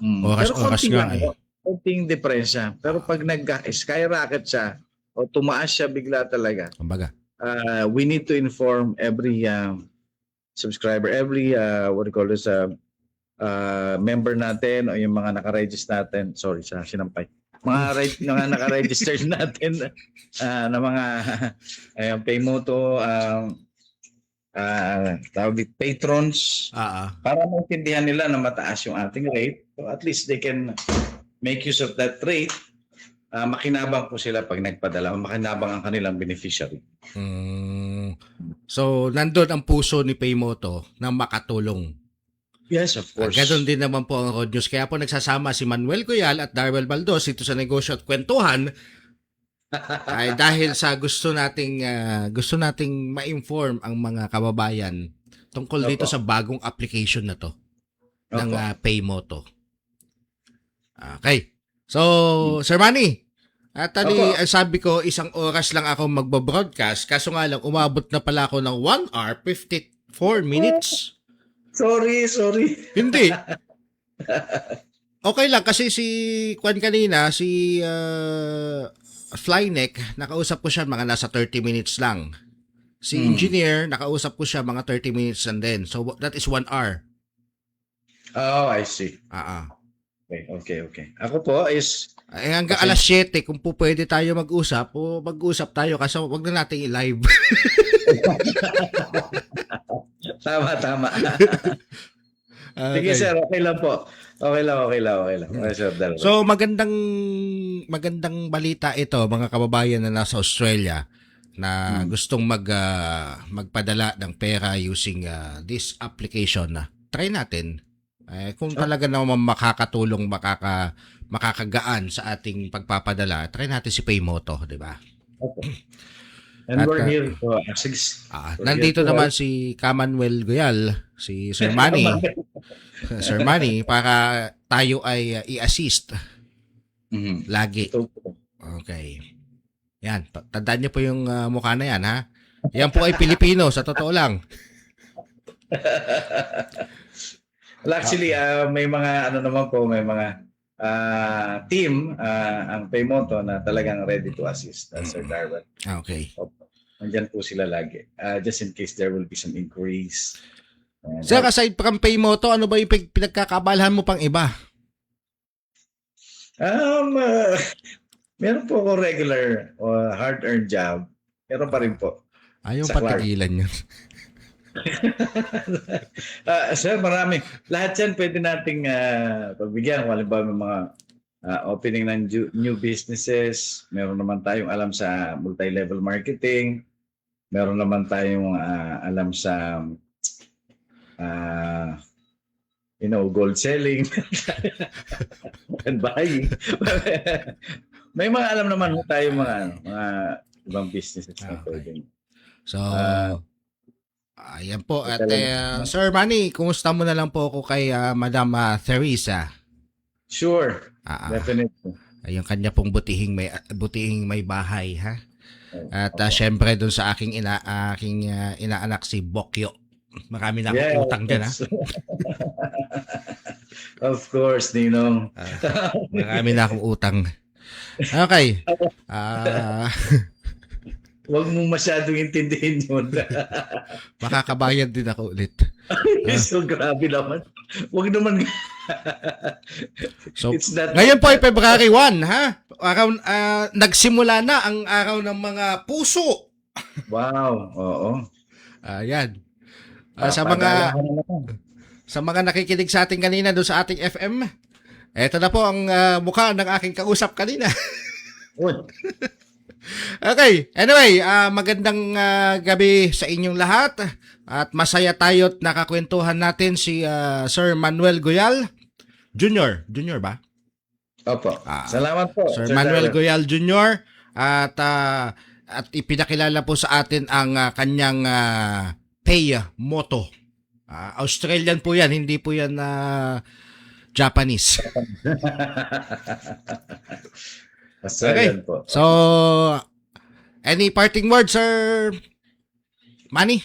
Oras nga eh. Konting diferensya. Pero pag nag-skyrocket siya o tumaas siya bigla talaga, Kumbaga. we need to inform every subscriber, every what do you call this, member natin o yung mga naka-register natin. Sorry, sinampay. Mga naka-register natin na mga Paymoto, tawag dito, patrons, para maintindihan nila na mataas yung ating rate. So at least they can make use of that rate. Makinabang po sila pag nagpadala. Makinabang ang kanilang beneficiary. So, nandun ang puso ni Paymoto na makatulong. Yes, of course. Ganun din naman po ang Road News. Kaya po nagsasama si Manuel Cuyal at Darwel Baldos dito sa Negosyo at Kwentuhan ay dahil sa gusto nating ma-inform ang mga kababayan tungkol dito sa bagong application na to ng Paymoto. Okay. So, Sir Manny, sabi ko, 1 oras lang ako magbo-broadcast. Kaso nga lang, umabot na pala ako ng 1 hour, 54 minutes. Sorry. Hindi. Okay lang, kasi si Kwan kanina, si Flyneck, nakausap ko siya mga nasa 30 minutes lang. Si Engineer, nakausap ko siya mga 30 minutes and then. So, that is 1 hour. Oh, I see. Okay. Ako po is hanggang alas 7 kung po pwede tayo mag-usap o mag-usap tayo kasi wag na nating i-live. Tama. Sige sir, okay lang po. Okay lang. Okay, sir, so magandang balita ito mga kababayan na nasa Australia na gustong magpadala ng pera using this application na try natin. Kung talaga naman makakatulong, makakagaan sa ating pagpapadala, try natin si Paymoto, di ba? Okay. And At, we're here to assist. Nandito naman si Kamanuel Goyal, si Sir Manny. Sir Manny, para tayo ay i-assist lagi. Okay. Yan, tandaan niyo po yung mukha na yan, ha? Yan po ay Pilipino, sa totoo lang. Well, actually, may mga naman po, may mga team ang Paymoto na talagang ready to assist, Sir Darwin. Okay. Nandyan po sila lagi. Just in case there will be some inquiries. Sir, aside from Paymoto, ano ba yung pinagkakabalahan mo pang iba? Meron po ako regular hard-earned job. Meron pa rin po. Ayaw Sa Clark. patigilan yun. Sir, marami. Lahat yan pwede nating pagbigyan. Kung halimbawa may mga opening ng new businesses. Meron naman tayong alam sa multi-level marketing. Meron naman tayong alam sa gold selling and buying. May mga alam naman tayo mga ibang businesses na pwedeng. So, ayan po. At Sir Manny, kumusta mo na lang po ako kay Madam Theresa? Sure. Definitely. Yung kanya pong butihing may bahay, ha? At syempre doon sa aking inaanak si Bokyo. Marami na akong utang dyan, ha? Of course, Ninong. Marami na akong utang. Okay. Huwag mo masyadong intindihin yun. Makakabayad din ako ulit. So, grabe naman. Huwag naman. So, ngayon po ay February 1, ha? Araw, nagsimula na ang araw ng mga puso. Wow, oo. Ayan. Sa mga nakikinig sa atin kanina doon sa ating FM, eto na po ang mukha ng aking kausap kanina. Okay. Anyway, magandang gabi sa inyong lahat at masaya tayo't nakakwentuhan natin si Sir Manuel Goyal Jr. Jr. ba? Opo. Salamat po. Sir Manuel Goyal Jr. At ipinakilala po sa atin ang kanyang Paymoto. Australian po yan, hindi po yan Japanese. Okay. So, any parting words, Sir Manny?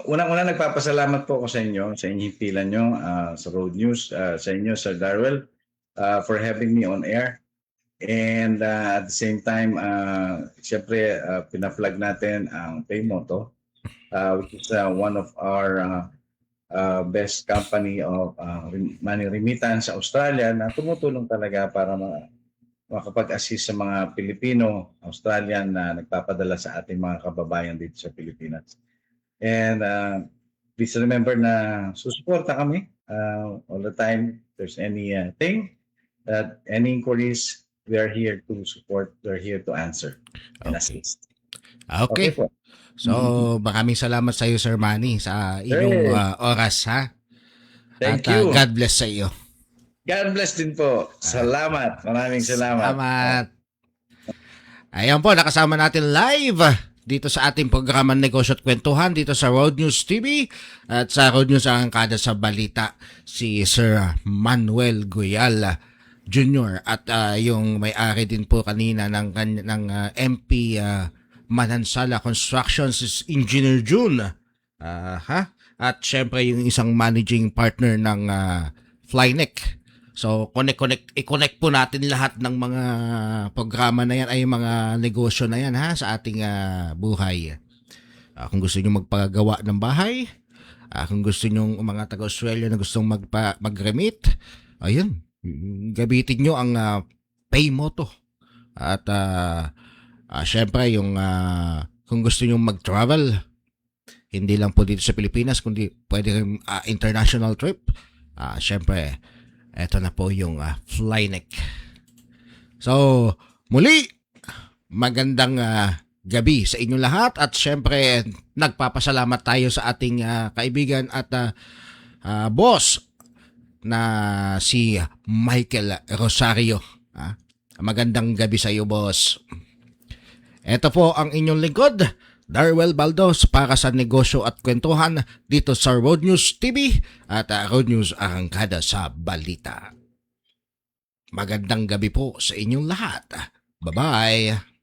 Unang-una nagpapasalamat po ako sa inyo, sa inyong pila nyo, sa Road News, sa inyo, Sir Darwell, for having me on air. And at the same time, siyempre, pinaflag natin ang Paymoto, which is one of our best company of money remittance sa Australia na tumutulong talaga para makapag-assist sa mga Pilipino, Australian na nagpapadala sa ating mga kababayan dito sa Pilipinas. And please remember na susuporta kami all the time. If there's anything, any inquiries, we are here to support. We're here to answer and assist. Okay. Po. So, maraming salamat sa iyo, Sir Manny, sa inyong oras, ha? Thank you. God bless sa iyo. God bless din po. Salamat. Maraming salamat. Salamat. Ayan po, nakasama natin live dito sa ating programang Negosyo at Kwentuhan dito sa Road News TV at sa Road News ang angkada sa balita si Sir Manuel Goyal Jr. at yung may-ari din po kanina ng MP Manansala Constructions is Engineer June. At syempre yung isang managing partner ng Flyneck. So i-connect po natin lahat ng mga programa na yan ay mga negosyo na yan sa ating buhay. Kung gusto niyo magpagawa ng bahay, kung gusto niyo mga taga-Australia na gustong mag-remit, ayun, gamitin niyo ang Paymoto. At syempre yung kung gusto niyo mag-travel, hindi lang po dito sa Pilipinas kundi pwede rin international trip, syempre eto na po yung Flyneck. So muli magandang gabi sa inyong lahat at syempre nagpapasalamat tayo sa ating kaibigan at boss na si Michael Rosario. Magandang gabi sa iyo, boss. Ito po ang inyong lingkod, Darwell Baldos, para sa negosyo at kwentuhan dito sa Road News TV at Road News Arangkada sa Balita. Magandang gabi po sa inyong lahat. Bye-bye!